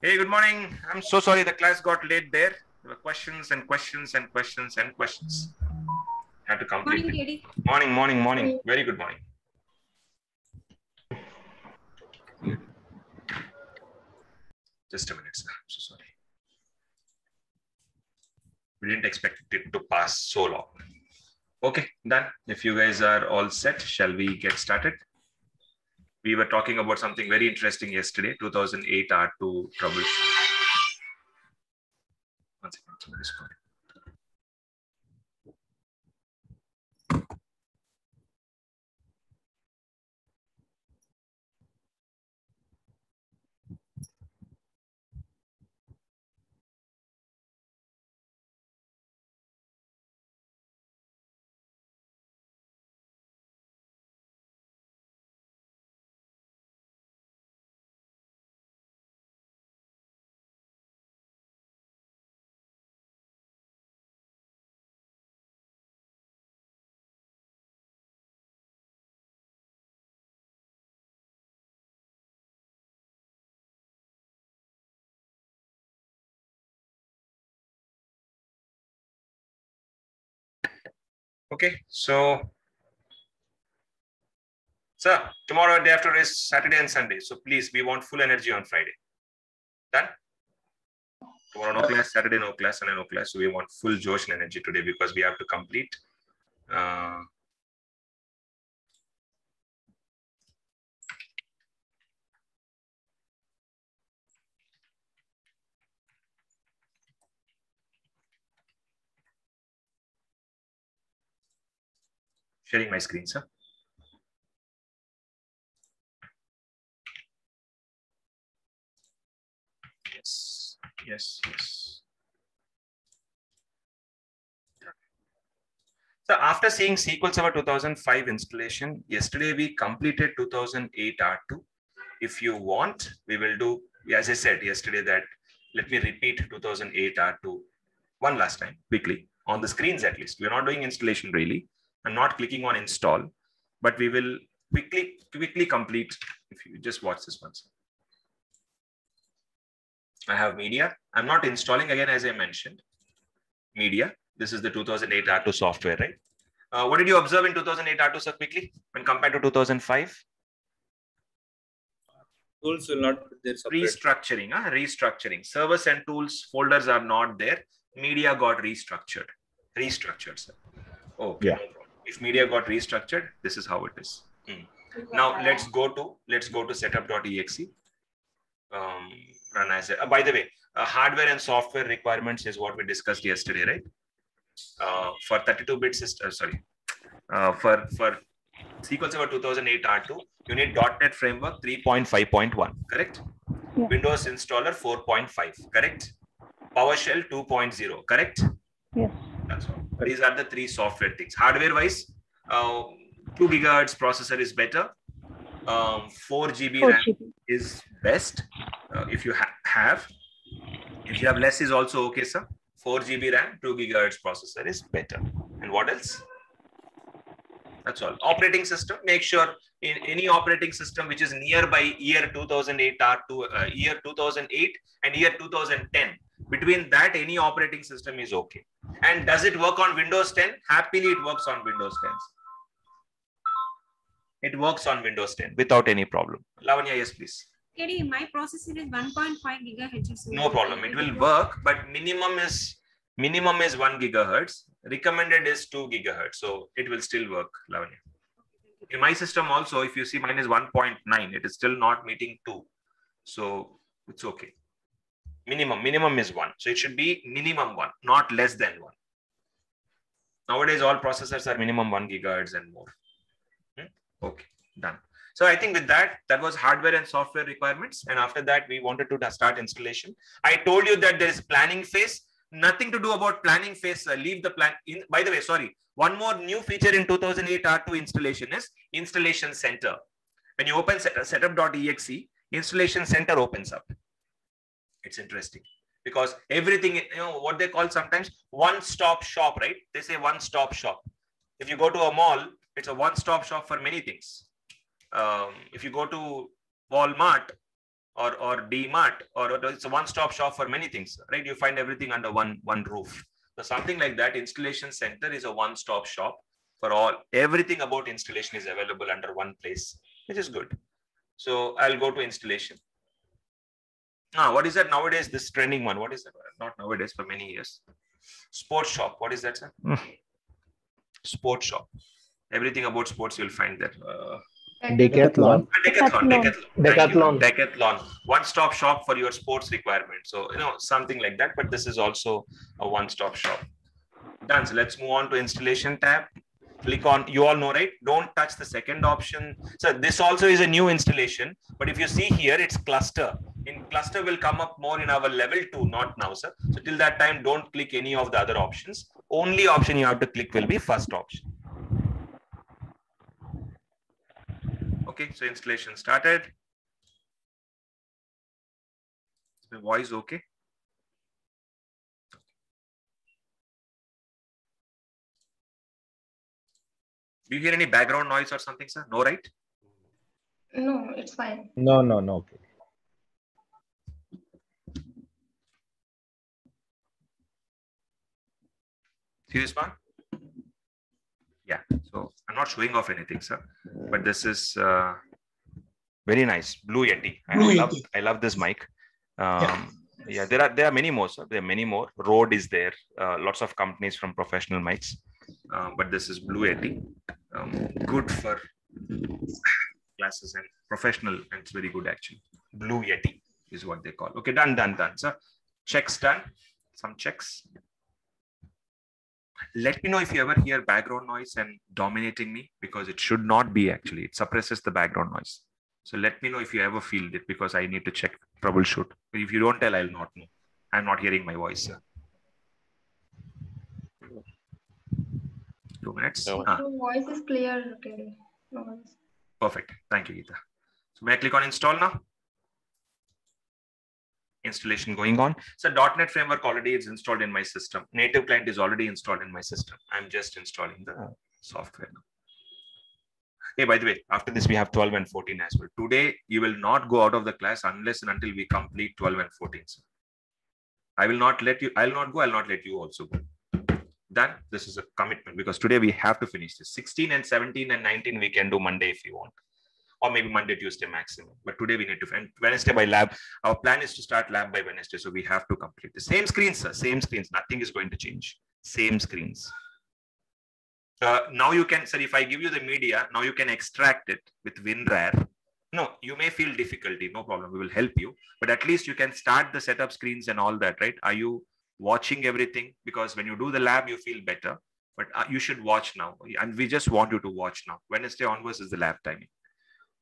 Hey, good morning. I'm so sorry the class got late there. There were questions and questions and questions and questions. Had to complete Morning, it. Katie. Morning. Very good morning. Just a minute, sir. I'm so sorry. We didn't expect it to pass so long. Okay, done. If you guys are all set, shall we get started? We were talking about something very interesting yesterday, 2008 R2 troubleshoot. One second, somebody's calling. Okay, so sir, tomorrow day after is Saturday and Sunday. So please, we want full energy on Friday. Done? Tomorrow no class, Saturday no class, Sunday no class. So we want full Josh and energy today because we have to complete. Sharing my screen, sir. Yes. So after seeing SQL Server 2005 installation, yesterday we completed 2008 R2. If you want, we will do, as I said yesterday, that let me repeat 2008 R2 one last time quickly on the screens at least. We're not doing installation really. I'm not clicking on install, but we will quickly complete. If you just watch this one. I have media. I'm not installing again, as I mentioned. Media. This is the 2008 R2 software, right? What did you observe in 2008 R2, sir, quickly when compared to 2005? Tools will not put their separate. Restructuring. Servers and tools folders are not there. Media got restructured, sir. Okay. Yeah. If media got restructured, this is how it is. Now let's go to setup.exe. Run as a, by the way, hardware and software requirements is what we discussed yesterday, right? For 32-bit system, for SQL Server 2008 R2, you need .NET Framework 3.5.1, correct? Yeah. Windows Installer 4.5, correct? PowerShell 2.0, correct? Yes. That's all. These are the three software things. Hardware-wise, 2 GHz processor is better. 4 GB RAM is best. If you have, if you have less is also okay, sir. 4 GB RAM, 2 GHz processor is better. And what else? That's all. Operating system, make sure in any operating system which is nearby year 2008 R2, year 2008 and year 2010, between that any operating system is okay. And does it work on Windows 10? Happily it works on Windows 10. It works on Windows 10 without any problem. Lavanya, yes, please. Katie, my processor is 1.5 gigahertz. No problem. It will work, but minimum is 1 gigahertz. Recommended is 2 gigahertz. So it will still work, Lavanya. In my system also, if you see mine is 1.9, it is still not meeting 2. So it's okay. Minimum is 1. So it should be minimum 1, not less than 1. Nowadays, all processors are minimum 1 gigahertz and more. Okay, done. So I think with that was hardware and software requirements. And after that, we wanted to start installation. I told you that there is planning phase. Nothing to do about planning phase. Leave the plan. By the way, sorry. One more new feature in 2008 R2 installation is installation center. When you open setup.exe, installation center opens up. It's interesting because everything, what they call sometimes one-stop shop, right? They say one-stop shop. If you go to a mall, it's a one-stop shop for many things. If you go to Walmart, or DMart, or it's a one-stop shop for many things, right? You find everything under one roof. So something like that, installation center is a one-stop shop for all. Everything about installation is available under one place, which is good. So I'll go to installation. What is that nowadays? This trending one. What is that? Not nowadays, for many years. Sports shop. What is that, sir? Sports shop. Everything about sports you'll find there. Decathlon. Decathlon. One-stop shop for your sports requirement. So, something like that, but this is also a one-stop shop. Done. So let's move on to installation tab. Click on, you all know, right? Don't touch the second option. So this also is a new installation, but if you see here, it's cluster. In cluster will come up more in our level 2, not now, sir. So till that time, don't click any of the other options. Only option you have to click will be first option. Okay, so installation started. The voice okay? Do you hear any background noise or something, sir? No, right? No, it's fine. No. Okay. See this one? Yeah. So I'm not showing off anything, sir, but this is very nice. Blue Yeti. I love this mic. Yeah, there are many more, sir. There are many more. Rode is there. Lots of companies from professional mics. But this is Blue Yeti. Good for classes and professional, and it's very good actually. Blue Yeti is what they call. Okay, done. Sir, checks done. Some checks. Let me know if you ever hear background noise and dominating me, because it should not be actually. It suppresses the background noise. So let me know if you ever feel it, because I need to check, troubleshoot. If you don't tell, I'll not know. I'm not hearing my voice, sir. 2 minutes. Your voice is clear. Okay. No. Perfect. Thank you, Geeta. So may I click on install now? Installation going on. So .NET framework already is installed in my system. Native client is already installed in my system. I'm just installing the software now. Hey, by the way, after this, we have 12 and 14 as well. Today, you will not go out of the class unless and until we complete 12 and 14. So I will not let you, I'll not go, I'll not let you also go. Done. This is a commitment, because today we have to finish this. 16 and 17 and 19, we can do Monday if you want. Or maybe Monday, Tuesday maximum. But today we need to finish. Wednesday by lab. Our plan is to start lab by Wednesday. So we have to complete the same screens, sir. Same screens. Nothing is going to change. Same screens. Now you can, sir, if I give you the media, now you can extract it with WinRAR. No, you may feel difficulty. No problem. We will help you. But at least you can start the setup screens and all that, right? Are you watching everything? Because when you do the lab, you feel better. But you should watch now. And we just want you to watch now. Wednesday onwards is the lab timing.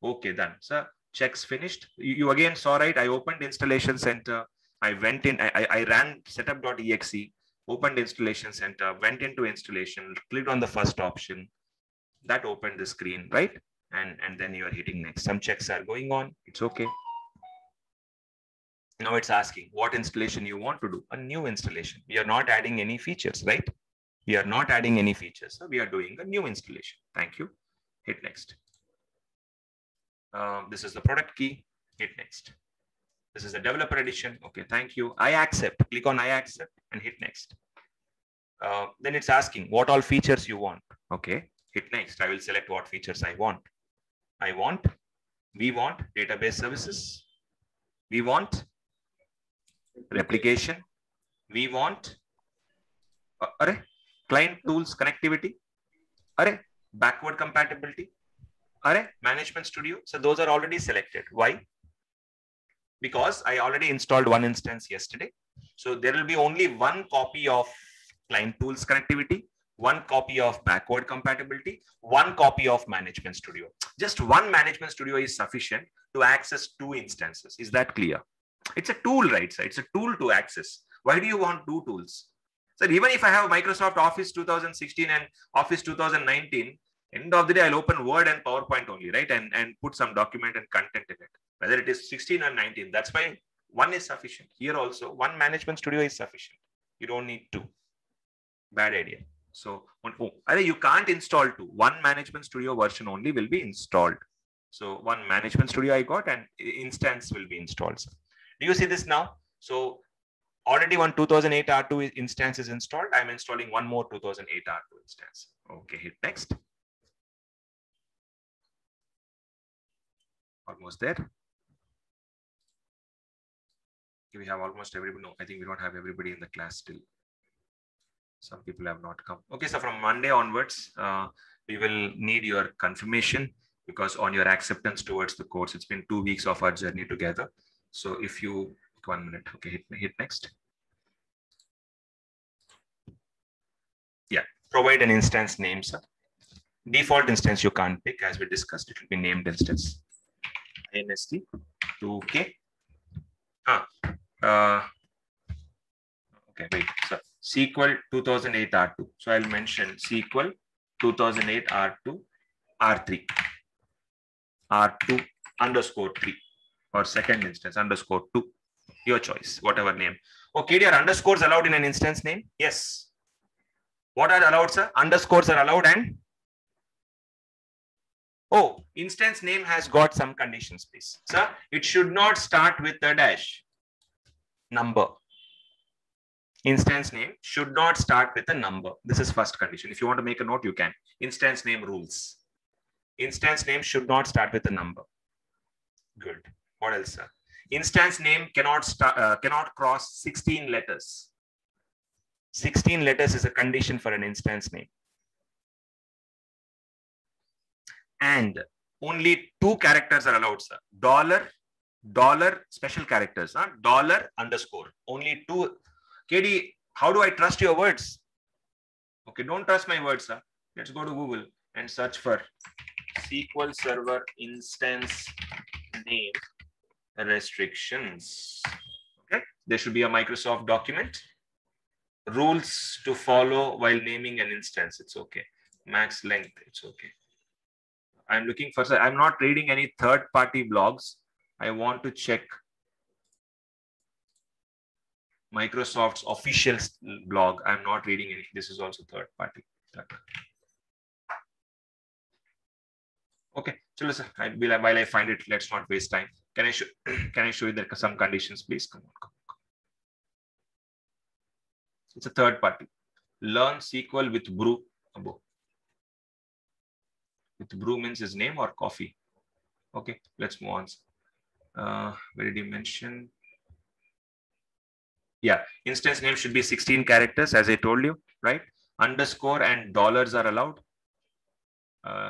Okay, done. Sir, checks finished. You again saw, right? I opened installation center. I went in, I ran setup.exe, opened installation center, went into installation, clicked on the first option. That opened the screen, right? And then you are hitting next. Some checks are going on. It's okay. Now it's asking what installation you want to do. A new installation. We are not adding any features, right? We are not adding any features. So we are doing a new installation. Thank you. Hit next. This is the product key. Hit next. This is the developer edition. Okay, thank you. I accept. Click on I accept and hit next. Then it's asking what all features you want. Okay, hit next. I will select what features I want. We want database services. We want replication. We want client tools connectivity. Backward compatibility. Management Studio. So those are already selected. Why? Because I already installed one instance yesterday. So there will be only one copy of client tools connectivity, one copy of backward compatibility, one copy of Management Studio. Just one Management Studio is sufficient to access 2 instances. Is that clear? It's a tool, right, sir? It's a tool to access. Why do you want 2 tools? So even if I have Microsoft Office 2016 and Office 2019, end of the day, I'll open Word and PowerPoint only, right? And put some document and content in it, whether it is 16 or 19. That's why one is sufficient. Here also, one Management Studio is sufficient. You don't need 2. Bad idea. So you can't install 2. One Management Studio version only will be installed. So one management studio I got and instance will be installed. Do you see this now? So already one 2008 R2 instance is installed. I'm installing one more 2008 R2 instance. Okay, hit next. Almost there. We have almost everybody. No, I think we don't have everybody in the class still. Some people have not come. Okay, so from Monday onwards, we will need your confirmation because on your acceptance towards the course, it's been 2 weeks of our journey together. So if you, 1 minute, okay, hit next. Yeah, provide an instance name, sir. Default instance you can't pick, as we discussed, it will be named instance. INST 2K. Okay, wait, so SQL 2008 R2. So I'll mention SQL 2008 R2 R3 R2 underscore 3 or second instance underscore 2. Your choice, whatever name. Okay, are underscores allowed in an instance name? Yes. What are allowed, sir? Underscores are allowed and oh, instance name has got some conditions, please. Sir, it should not start with a dash. Number. Instance name should not start with a number. This is first condition. If you want to make a note, you can. Instance name rules. Instance name should not start with a number. Good. What else, sir? Instance name cannot cross 16 letters. 16 letters is a condition for an instance name. And only 2 characters are allowed, sir. Dollar, special characters, huh? Dollar underscore. Only 2. KD, how do I trust your words? Okay, don't trust my words, sir. Let's go to Google and search for SQL Server instance name restrictions. Okay, there should be a Microsoft document. Rules to follow while naming an instance. It's okay. Max length. It's okay. I'm looking for, I'm not reading any third-party blogs. I want to check Microsoft's official blog. I'm not reading any. This is also third-party. Okay, so listen, while I find it, let's not waste time. Can I show you some conditions, please? Come on. It's a third party. Learn SQL with brew. With brew means his name or coffee. Okay, let's move on. Where did you mention? Yeah, instance name should be 16 characters, as I told you, right? Underscore and dollars are allowed.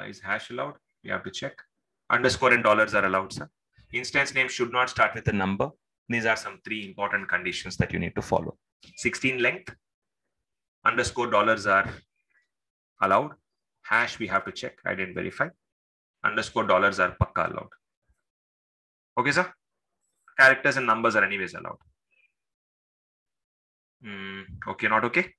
Is hash allowed? You have to check. Underscore and dollars are allowed, sir. Instance name should not start with a number. These are some 3 important conditions that you need to follow. 16 length, underscore dollars are allowed. Hash we have to check. I didn't verify. Underscore dollars are pakka allowed. Okay, sir. Characters and numbers are anyways allowed. Okay, not okay.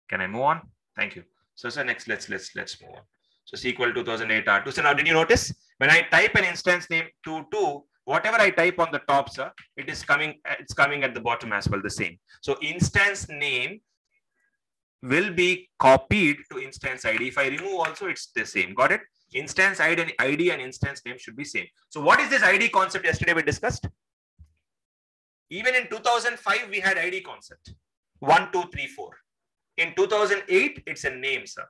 Can I move on? Thank you. So, sir, next let's move on. So SQL 2008 R2. So now did you notice when I type an instance name 22, whatever I type on the top, sir, it's coming at the bottom as well, the same. So instance name will be copied to instance ID. If I remove also, it's the same. Got it? Instance ID and instance name should be same. So what is this ID concept yesterday we discussed? Even in 2005, we had ID concept. 1, 2, 3, 4. In 2008, it's a name, sir.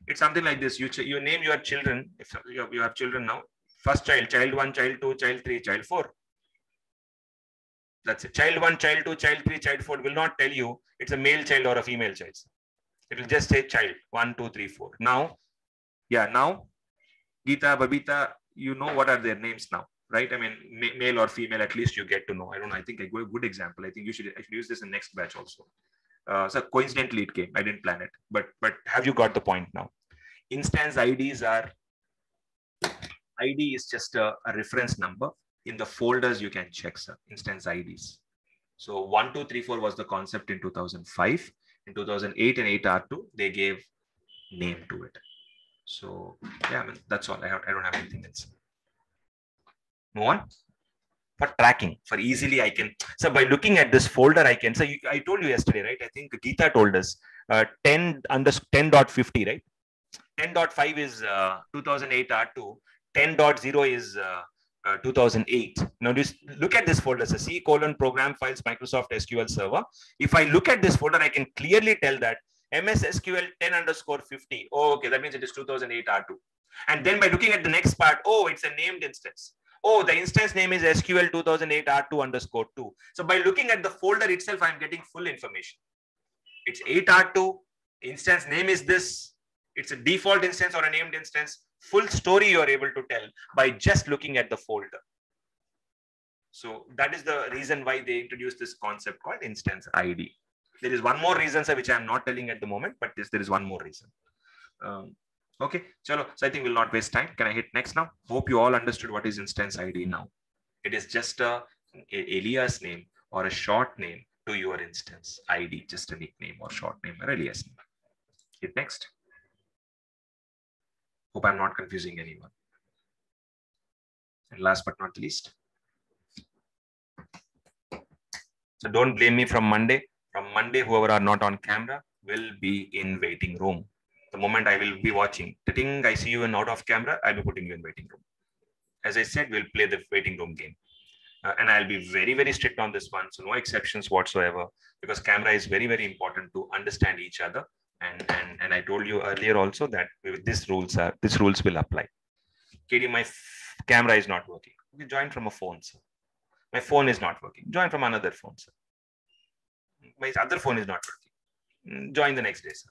It's something like this. You name your children. If you have children now, first child, child 1, child 2, child 3, child 4. That's it. Child 1, child 2, child 3, child 4 will not tell you it's a male child or a female child. It will just say child 1, 2, 3, 4. Now, now Geeta, Babita, you know what are their names now, right? I mean, male or female, at least you get to know. I don't know. I think I go a good example. I think I should use this in next batch also. So coincidentally it came. I didn't plan it, but have you got the point now? Instance IDs are, ID is just a reference number. In the folders, you can check, sir, instance IDs. So 1, 2, 3, 4 was the concept in 2005. In 2008 and 8R2, they gave name to it. So yeah, I mean, that's all. I don't have anything else. Move on. For tracking, for easily I can. So by looking at this folder, I can. So I told you yesterday, right? I think Geeta told us 10.50, right? 10.5 is 2008 R2. 10.0 is 2008. Now just look at this folder. So C:program files Microsoft SQL Server. If I look at this folder, I can clearly tell that MS SQL 10_50. Oh, okay, that means it is 2008 R2. And then by looking at the next part, oh, it's a named instance. Oh, the instance name is SQL 2008 R2_2. So by looking at the folder itself, I'm getting full information. It's 8 R2. Instance name is this. It's a default instance or a named instance. Full story you are able to tell by just looking at the folder. So that is the reason why they introduced this concept called instance ID. There is one more reason, sir, which I am not telling at the moment, but there is one more reason. Okay, chalo. So I think we'll not waste time. Can I hit next now? Hope you all understood what is instance ID now. It is just a alias name or a short name to your instance ID, just a nickname or short name or alias name. Hit next. Hope I'm not confusing anyone. And last but not least, so don't blame me from Monday. From Monday, whoever are not on camera will be in waiting room. The moment I will be watching, I see you in out of camera, I'll be putting you in waiting room. As I said, we'll play the waiting room game. And I'll be very, very strict on this one. So no exceptions whatsoever, because camera is very, very important to understand each other. And I told you earlier also that these rules will apply. KD, my camera is not working. You join from a phone, sir. My phone is not working. Join from another phone, sir. My other phone is not working. Join the next day, sir.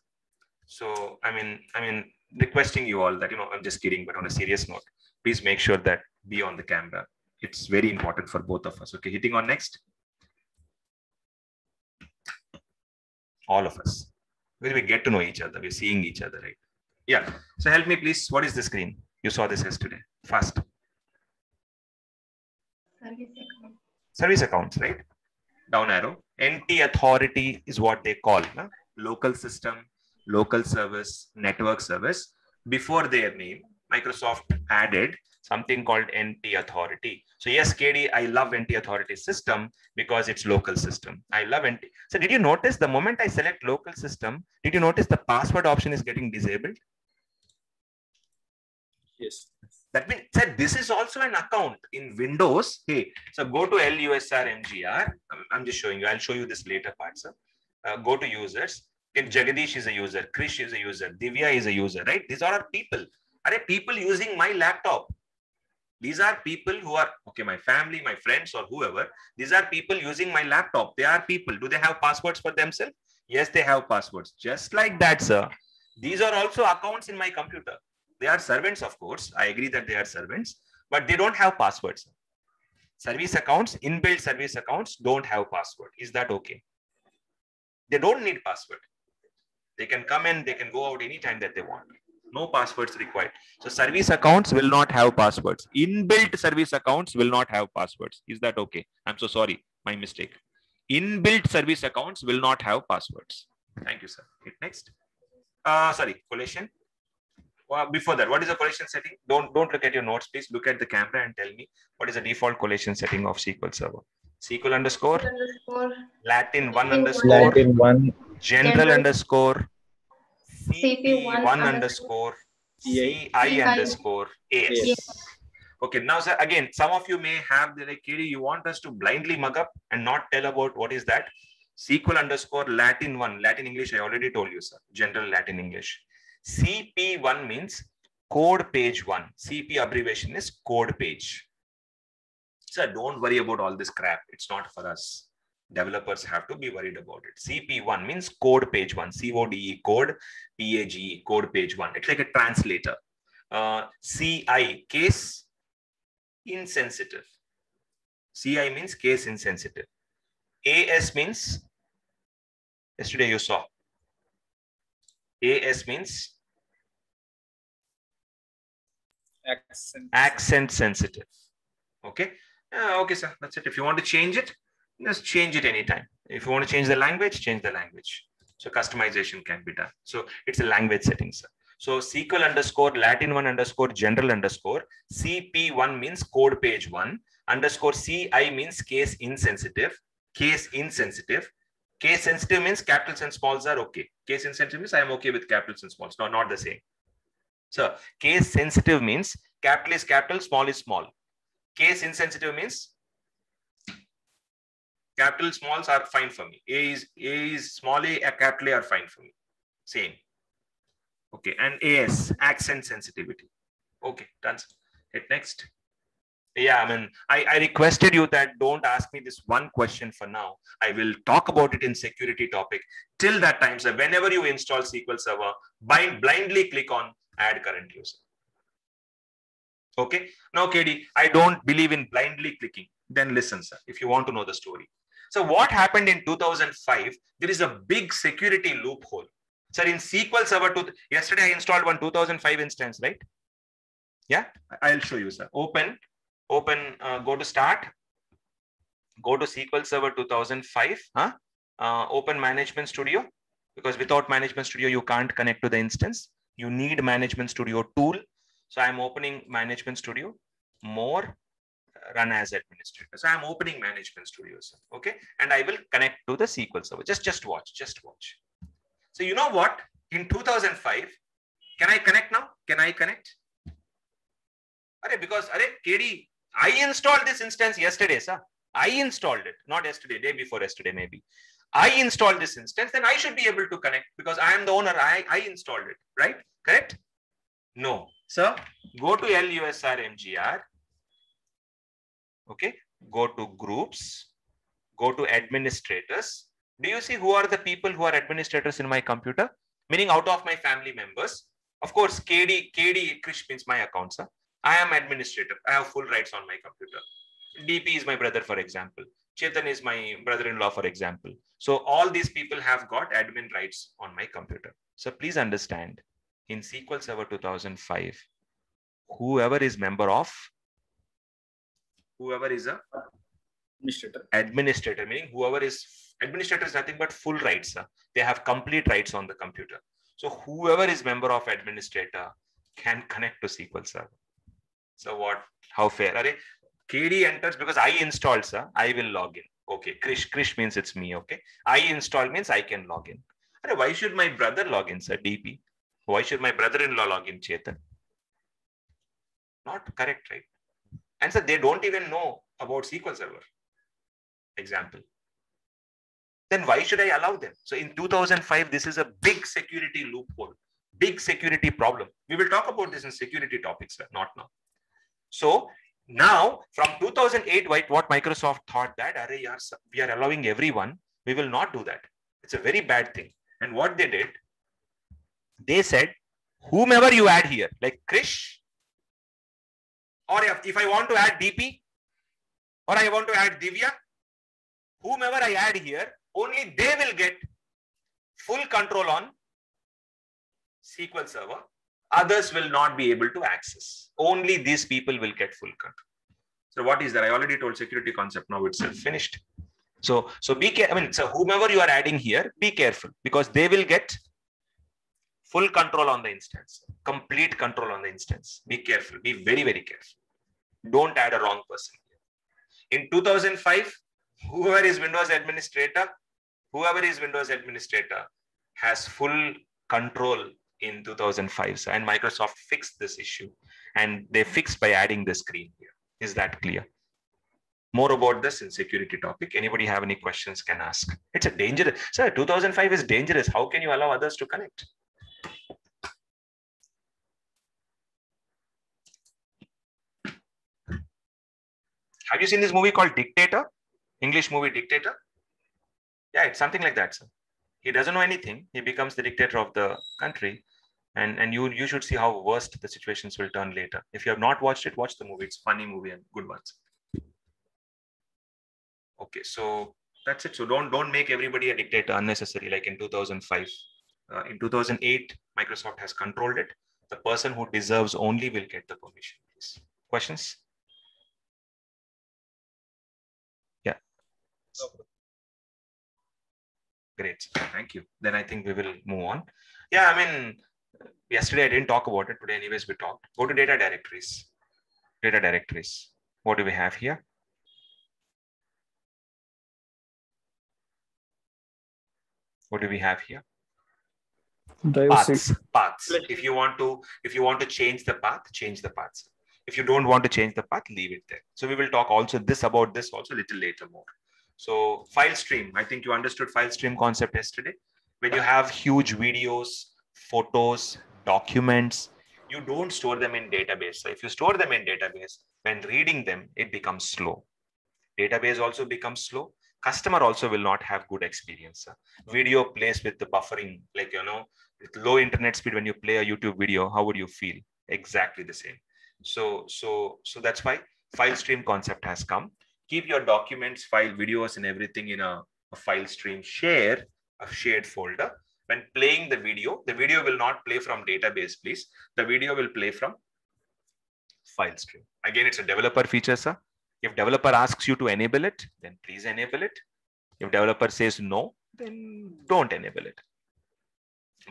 So I mean, requesting you all that, I'm just kidding, but on a serious note, please make sure that be on the camera. It's very important for both of us. Okay, hitting on next. All of us. Because we get to know each other. We're seeing each other, right? Yeah. So help me, please. What is the screen? You saw this yesterday. Fast. Service account. Service accounts, right? Down arrow. NT authority is what they call local system, local service, network service. Before their name, Microsoft added something called NT authority. So yes, KD, I love NT authority system because it's local system. I love NT. So did you notice the moment I select local system, did you notice the password option is getting disabled? Yes. That means that this is also an account in Windows. Hey, so go to LUSR MGR. I'm just showing you. I'll show you this later part, sir. Go to users. Jagadish is a user. Krish is a user. Divya is a user, right? These are our people. Are people using my laptop? These are people who are, okay, my family, my friends, or whoever. These are people using my laptop. They are people. Do they have passwords for themselves? Yes, they have passwords. Just like that, sir. These are also accounts in my computer. They are servants, of course. I agree that they are servants, but they don't have passwords. Service accounts, inbuilt service accounts don't have password. Is that okay? They don't need password. They can come in, they can go out anytime that they want. No passwords required. So service accounts will not have passwords. Inbuilt service accounts will not have passwords. Is that okay? I'm so sorry. My mistake. Inbuilt service accounts will not have passwords. Thank you, sir. Hit next. Sorry, collation. Before that, what is the collation setting? Don't look at your notes, please. Look at the camera and tell me what is the default collation setting of SQL Server. SQL underscore, Latin 1 underscore, Latin 1, general underscore, CP1 underscore, CI underscore, AS. Yes. Okay, now sir, again, some of you may have the like, KD, you want us to blindly mug up and not tell about what is that? SQL underscore Latin 1, Latin English, I already told you, sir, general Latin English. CP1 means code page 1. CP abbreviation is code page. Sir, don't worry about all this crap. It's not for us. Developers have to be worried about it. CP1 means code page 1. CODE, code, PAGE, code page 1. It's like a translator. CI, case insensitive. CI means case insensitive. AS means, yesterday you saw. AS means accent sensitive. Okay. Okay, sir. That's it. If you want to change it, just change it anytime. If you want to change the language, change the language. So customization can be done. So it's a language setting, sir. So SQL underscore Latin 1 underscore general underscore CP1 means code page 1 underscore CI means case insensitive. Case insensitive. Case sensitive means capitals and smalls are okay. Case insensitive means I am okay with capitals and smalls. No, not the same. So case sensitive means capital is capital, small is small. Case insensitive means capital smalls are fine for me. A is small a capital A are fine for me. Same. Okay, and AS, accent sensitivity. Okay, done. Hit next. Yeah, I mean, I requested you that don't ask me this one question for now. I will talk about it in security topic. Till that time, sir, whenever you install SQL Server, blindly click on add current user. Okay, now KD, I don't believe in blindly clicking. Then listen, sir, if you want to know the story. So what happened in 2005, there is a big security loophole. Sir, in SQL Server, yesterday I installed one 2005 instance, right? Yeah, I'll show you, sir. Open, go to start, go to SQL Server 2005, open Management Studio, because without Management Studio, you can't connect to the instance. You need Management Studio tool. So I'm opening Management Studio, more, run as administrator. So I'm opening Management Studio, sir. Okay, and I will connect to the SQL Server. Just watch. So you know what? In 2005, can I connect now? Can I connect? Because KD, I installed this instance yesterday, sir. I installed it, not yesterday, day before yesterday, maybe. I installed this instance, then I should be able to connect because I am the owner. I installed it, right? Correct? No, sir. Go to LUSR MGR. Okay, go to groups, go to administrators. Do you see who are the people who are administrators in my computer? Meaning out of my family members. Of course, KD Krish means my account, sir. I am administrator. I have full rights on my computer. DP is my brother, for example. Chetan is my brother-in-law, for example. So all these people have got admin rights on my computer. So please understand, in SQL Server 2005, whoever is member of, whoever is a administrator, meaning whoever is administrator is nothing but full rights. They have complete rights on the computer. So whoever is member of administrator can connect to SQL Server. So what? How fair? KD enters because I installed, sir. I will log in. Okay, Krish means it's me. Okay, I installed means I can log in. Why should my brother log in, sir? DP. Why should my brother-in-law log in, Chetan? Not correct, right? And so they don't even know about SQL Server. Example. Then why should I allow them? So in 2005, this is a big security loophole, big security problem. We will talk about this in security topics, sir, not now. So now from 2008, what Microsoft thought that we are allowing everyone, we will not do that. It's a very bad thing. And what they did, they said, whomever you add here, like Krish, or if I want to add DP, or I want to add Divya, whomever I add here, only they will get full control on SQL Server. Others will not be able to access. Only these people will get full control. So what is that? I already told security concept. Now it's finished. So be careful. I mean, so whomever you are adding here, be careful because they will get full control on the instance, complete control on the instance. Be careful. Be very, very careful. Don't add a wrong person here. In 2005, whoever is Windows administrator has full control in 2005. And Microsoft fixed this issue. And they fixed by adding the screen here. Is that clear? More about this in security topic. Anybody have any questions can ask. It's a dangerous. Sir, 2005 is dangerous. How can you allow others to connect? Have you seen this movie called Dictator? English movie Dictator? Yeah, it's something like that, sir. He doesn't know anything. He becomes the dictator of the country. And you should see how worst the situations will turn later. If you have not watched it, watch the movie. It's a funny movie and good ones. Okay, so that's it. So don't make everybody a dictator unnecessary like in 2005. In 2008, Microsoft has controlled it. The person who deserves only will get the permission. Please. Questions? Yeah. Great. Thank you. Then I think we will move on. Yeah, I mean, yesterday I didn't talk about it. Today, anyways, we talked. Go to data directories. Data directories. What do we have here? What do we have here? Paths. If you want to change the path, change the paths. If you don't want to change the path, leave it there. So we will talk also about this also a little later more. So file stream, I think you understood file stream concept yesterday. When you have huge videos, photos, documents, you don't store them in database. So if you store them in database, when reading them, it becomes slow. Database also becomes slow. Customer also will not have good experience. Video plays with the buffering, like, with low internet speed, when you play a YouTube video, how would you feel? Exactly the same. So that's why file stream concept has come. Keep your documents, file, videos, and everything in a file stream shared folder. When playing the video will not play from database, please. The video will play from file stream. Again, it's a developer feature, sir. If developer asks you to enable it, then please enable it. If developer says no, then don't enable it.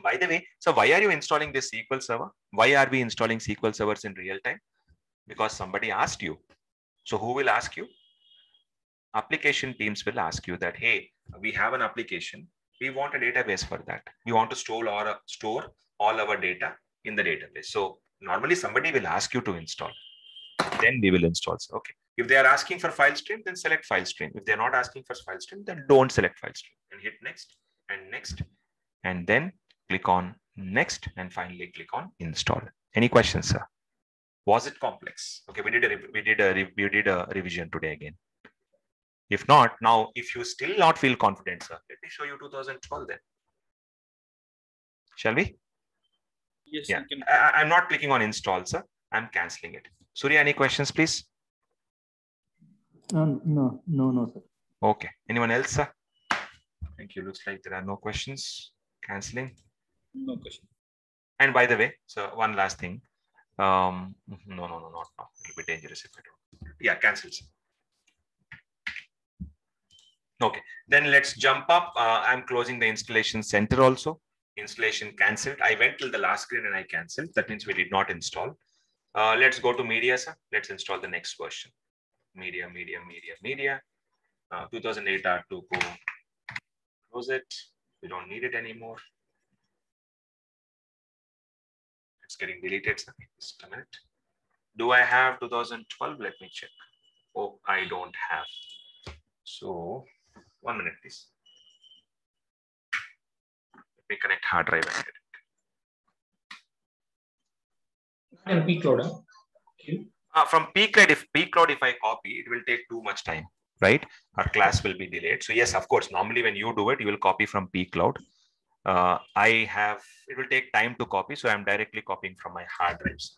By the way, so why are you installing this SQL Server? Why are we installing SQL servers in real time? Because somebody asked you. So who will ask you? Application teams will ask you that, hey, we have an application. We want a database for that. We want to store all our data in the database. So normally somebody will ask you to install. Then we will install. Okay. If they are asking for file stream, then select file stream. If they're not asking for file stream, then don't select file stream. And hit next and next. And then click on next and finally click on install. Any questions, sir? Was it complex? Okay, we did a revision today again. If not, now if you still not feel confident, sir, let me show you 2012 then. Shall we? Yes, yeah. you can. I'm not clicking on install, sir. I'm canceling it. Surya, any questions, please? No, sir. Okay. Anyone else, sir? Thank you. Looks like there are no questions. Canceling. No question. And by the way, so one last thing. No, not now. It'll be dangerous if I don't. Yeah, cancel, sir. Okay, then let's jump up. I'm closing the installation center also. Installation cancelled. I went till the last screen and I cancelled. That means we did not install. Let's go to media, sir. Let's install the next version. Media. 2008 R2 go. Close it. We don't need it anymore. It's getting deleted, sir. Just a minute. Do I have 2012? Let me check. Oh, I don't have. So 1 minute, please. Let me connect hard drive and get it. And P Cloud. Okay. From P Cloud, if I copy, it will take too much time, right? Our class will be delayed. So yes, of course, normally when you do it, you will copy from P Cloud. It will take time to copy. So I'm directly copying from my hard drives.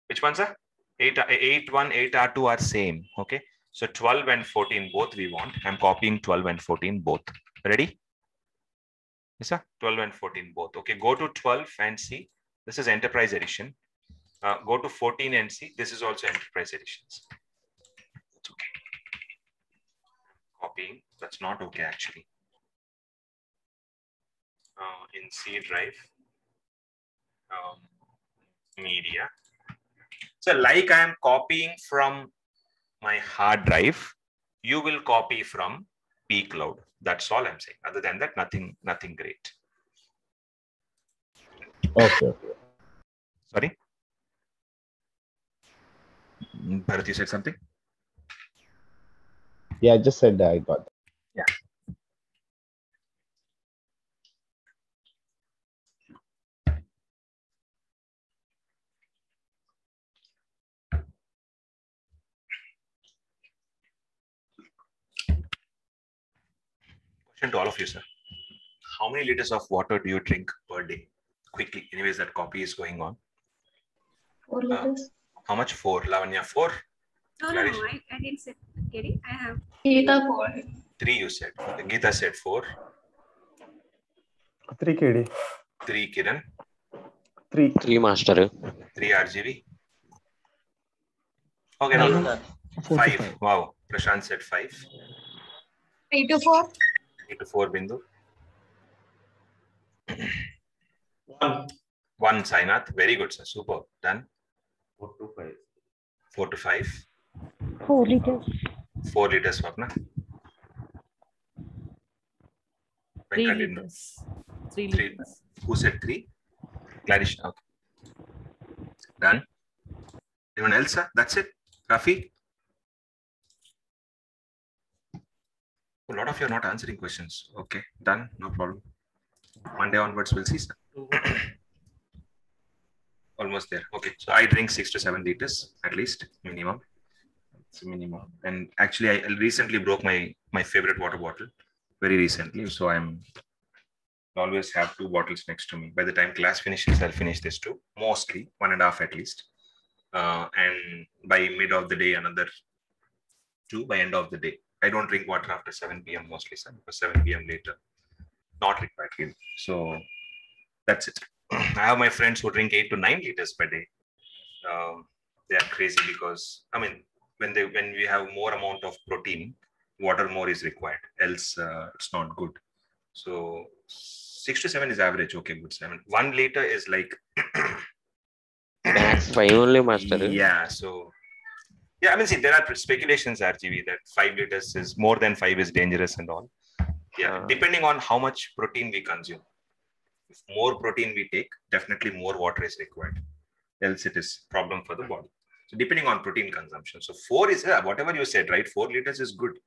Which ones are 8.1, 8R2 are same. Okay. So 12 and 14 both we want. I'm copying 12 and 14 both. Ready? Yes, sir. 12 and 14 both. Okay. Go to 12 and see. This is Enterprise Edition. Go to 14 and see. This is also Enterprise Editions. It's okay. Copying. That's not okay actually. In C drive. Media. So like I am copying from my hard drive, you will copy from P Cloud. That's all I'm saying. Other than that, nothing great. Okay. Sorry? Bharat, you said something? Yeah, I just said I got that. Yeah. Question to all of you, sir. How many liters of water do you drink per day? Quickly. Anyways, that copy is going on. 4 liters. How much? 4. Lavanya, 4? No, I didn't say. Getting. I have. Geeta 4. 3 you said. Okay. Geeta said 4. 3 KD. 3 Kiran. 3 master. 3 RGV. Okay, now 5. Wow. Prashant said 5. 3 to 4. 3 to 4 Bindu. 1. 1 Sainath. Very good, sir. Super. Done. 4 to 5. 4 to 5. 4 liters. 4 liters, Swapna. 3 Venkat didn't know. liters. 3 Three. liters. Who said 3? Clarish. Okay. Done. Anyone else, sir? That's it. Rafi? A lot of you are not answering questions. Okay, done. No problem. Monday onwards, we'll see, sir. Almost there. Okay, so I drink 6 to 7 liters at least, minimum. It's a minimum. And actually, I recently broke my favorite water bottle very recently. So I always have 2 bottles next to me. By the time class finishes, I'll finish this 2, mostly 1.5 at least. And by mid of the day, another 2 by end of the day. I don't drink water after 7 p.m. mostly, sir, because 7 p.m. later, not required really. So that's it. I have my friends who drink 8 to 9 liters per day. They are crazy because, I mean, when we have more amount of protein, water more is required. Else, it's not good. So 6 to 7 is average. Okay, good. 7. 1 liter is like Max 5 only, master. Yeah. So yeah, I mean, see, there are speculations, RGV, that 5 liters is more than 5 is dangerous and all. Yeah, depending on how much protein we consume. If more protein we take, definitely more water is required. Else it is problem for the body. So depending on protein consumption. So 4 is, whatever you said, right? 4 liters is good.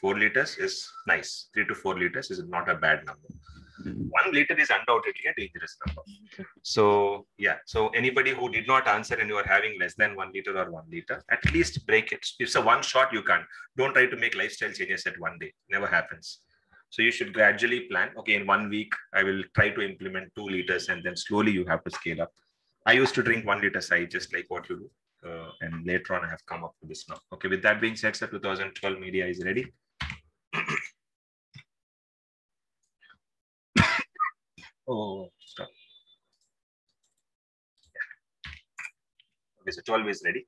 4 liters is nice. 3 to 4 liters is not a bad number. 1 liter is undoubtedly a dangerous number. So yeah, so anybody who did not answer and you are having less than 1 liter or 1 liter, at least break it. If it's a one shot, you can't. Don't try to make lifestyle changes at one day. Never happens. So you should gradually plan. Okay, in 1 week, I will try to implement 2 liters and then slowly you have to scale up. I used to drink 1 liter side, just like what you do. And later on, I have come up with this now. Okay, with that being said, sir, 2012 media is ready. Oh, stop. Yeah. Okay, so 12 is ready.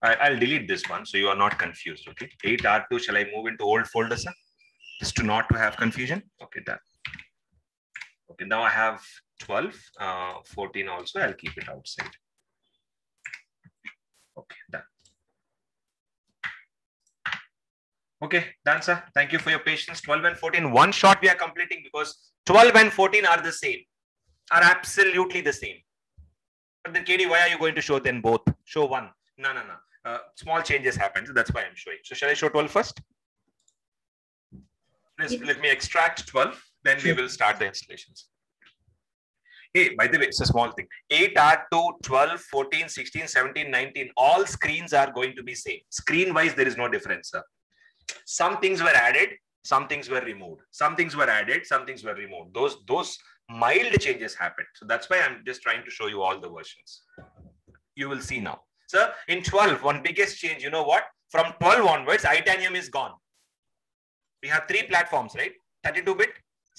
I'll delete this one so you are not confused. Okay, 8R2, shall I move into old folder, sir? Just to not to have confusion. Okay, done. Okay, now I have 12, 14 also. I'll keep it outside. Okay, done. Okay, done, sir. Thank you for your patience. 12 and 14, one shot we are completing because 12 and 14 are the same, are absolutely the same. But then, KD, why are you going to show them both? Show one. No. Small changes happened. So that's why I'm showing. So shall I show 12 first? Please let me extract 12. Then we will start the installations. Hey, by the way, it's a small thing. 8R2, 12, 14, 16, 17, 19. All screens are going to be same. Screen-wise, there is no difference, sir. Some things were added, some things were removed. Some things were added, some things were removed. Those mild changes happened. So that's why I'm just trying to show you all the versions. You will see now. Sir, in 12, one biggest change, you know what? From 12 onwards, Itanium is gone. We have 3 platforms, right? 32-bit,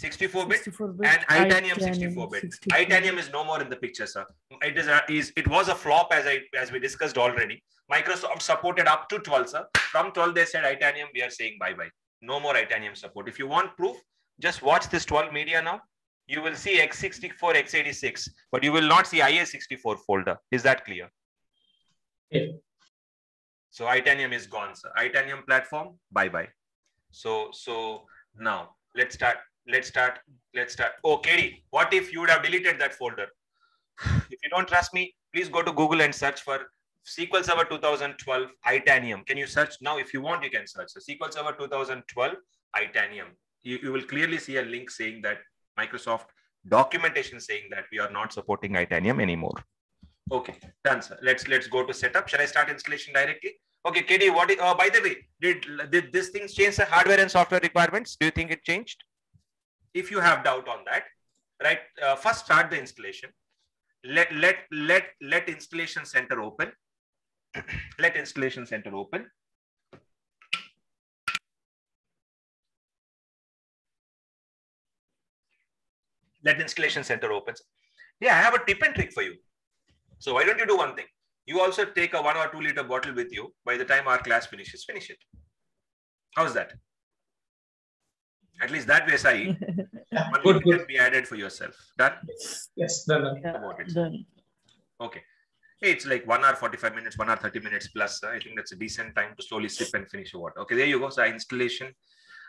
64-bit, and Itanium 64-bit. Itanium is no more in the picture, sir. It was a flop as we discussed already. Microsoft supported up to 12, sir. From 12, they said Itanium, we are saying bye-bye. No more Itanium support. If you want proof, just watch this 12 media now. You will see x64, x86, but you will not see IA64 folder. Is that clear? Yeah. So Itanium is gone, sir. Itanium platform, bye-bye. So now let's start. Oh, KD, what if you would have deleted that folder? If you don't trust me, please go to Google and search for SQL Server 2012 Itanium. Can you search now? If you want, you can search. So SQL Server 2012 Itanium. You will clearly see a link saying that Microsoft documentation saying that we are not supporting Itanium anymore. Okay, done, sir. Let's go to setup. Shall I start installation directly? Okay, KD, what is, by the way, did this thing change the hardware and software requirements? Do you think it changed? If you have doubt on that, right, first start the installation. Let installation center open. Let installation center open. Let installation center open. Yeah, I have a tip and trick for you. So why don't you do one thing? You also take a 1 or 2 liter bottle with you. By the time our class finishes, finish it. How's that? At least that way, Sai, one can be added for yourself. Done? Yes, done. About it. Done. Okay. Hey, it's like 1 hour 45 minutes, 1 hour 30 minutes plus. I think that's a decent time to slowly sip and finish your water. Okay, there you go. So installation.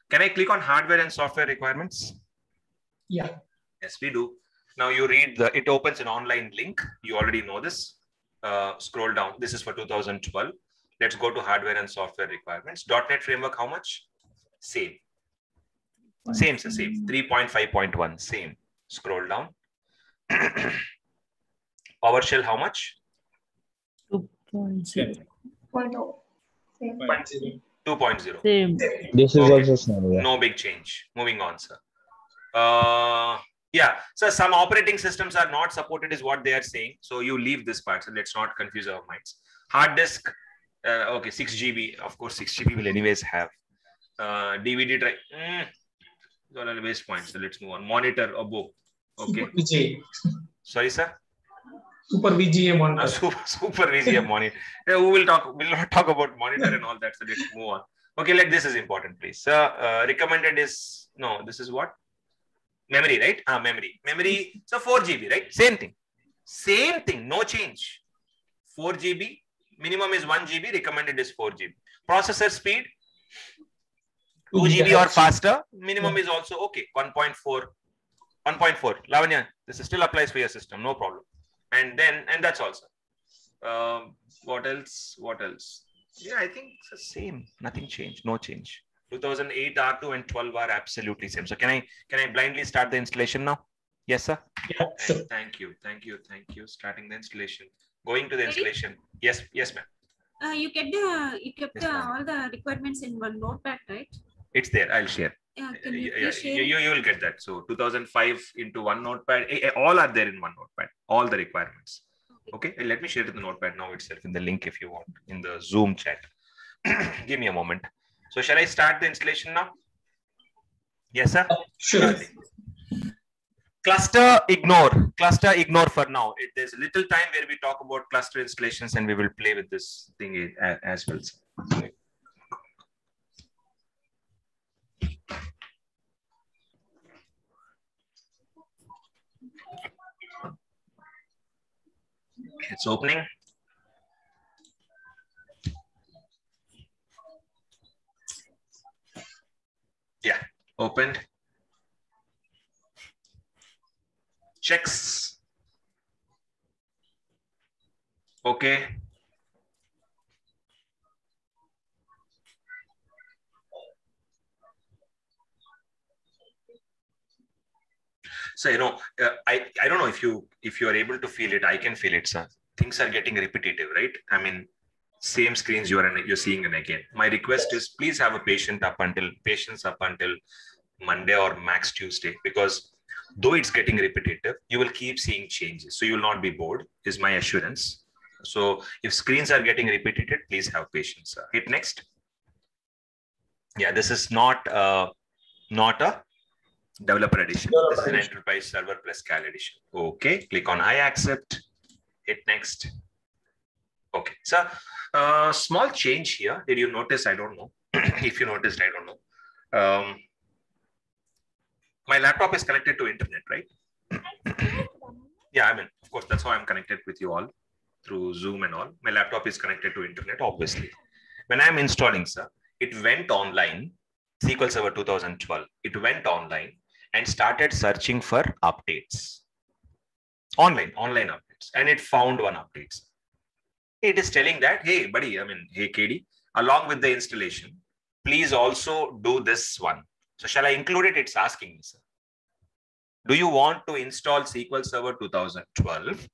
Can I click on hardware and software requirements? Yeah. Yes, we do. Now you read it opens an online link. You already know this. Scroll down. This is for 2012. Let's go to hardware and software requirements. .NET framework, how much? Same. Same. 3.5.1, same. Scroll down. PowerShell, how much? 2.0. 0.0. Same. 2.0. Same. This is Okay. also same. Yeah. No big change. Moving on, sir. Yeah, so some operating systems are not supported is what they are saying. So you leave this part. So let's not confuse our minds. Hard disk, okay, 6 GB. Of course, 6 GB will anyways have. DVD drive, these are all waste points. So let's move on. Monitor, above. Okay. Super VGA. Sorry, sir. Super VGA monitor. Super VGA monitor. We'll not talk about monitor and all that. So let's move on. Okay, this is important, please. Recommended is, no, this is what? Memory, right? Memory. So 4 GB, right? Same thing. No change. 4 GB. Minimum is 1 GB. Recommended is 4 GB. Processor speed, 2 GB or faster. Minimum is also okay. 1.4. Lavanya, this still applies for your system. No problem. And that's also. What else? Yeah, I think it's the same. Nothing changed. No change. 2008 R2 and 12 are absolutely same. So can I blindly start the installation now? Yes, sir. Yeah, sure. Thank you. Starting the installation. Going to the installation. Yes, ma'am. You kept Yes, ma'am. all the requirements in one notepad, right? It's there. I'll share. Can you please share? You will get that. So 2005 into one notepad. All are there in one notepad. All the requirements. Okay. Let me share it in the notepad now itself in the link if you want in the Zoom chat. Give me a moment. So shall I start the installation now? Yes, sir. Sure. Cluster ignore for now. There's little time where we talk about cluster installations and we will play with this thing as well. It's opening. Yeah, opened. Checks. Okay. So I don't know if you are able to feel it. I can feel it, sir. Things are getting repetitive, right? I mean, same screens you're seeing and again. My request is please have a patience up until Monday or max Tuesday, because though it's getting repetitive, you will keep seeing changes. So you will not be bored, is my assurance. So if screens are getting repeated, please have patience. Hit next. Yeah, this is not a developer edition. This is an enterprise server plus Cal edition. Okay, click on I accept. Hit next. Okay, so small change here. Did you notice? I don't know. If you noticed, I don't know. My laptop is connected to internet, right? Yeah, I mean, of course, that's how I'm connected with you all through Zoom and all. My laptop is connected to internet, obviously. When I'm installing, sir, it went online, SQL Server 2012. It went online and started searching for updates. Online updates. And it found one update. It is telling that, hey, buddy, hey, KD, along with the installation, please also do this one. So shall I include it? It's asking me, sir. Do you want to install SQL Server 2012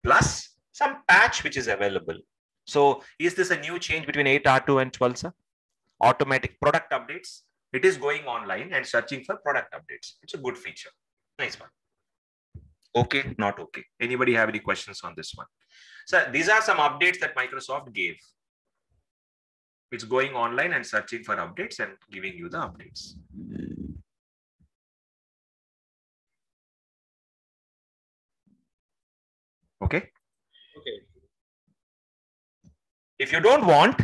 plus some patch which is available? So is this a new change between 8R2 and 12, sir? Automatic product updates. It is going online and searching for product updates. It's a good feature. Nice one. Okay, not okay. Anybody have any questions on this one? So these are some updates that Microsoft gave. It's going online and searching for updates and giving you the updates. Okay. Okay. If you don't want,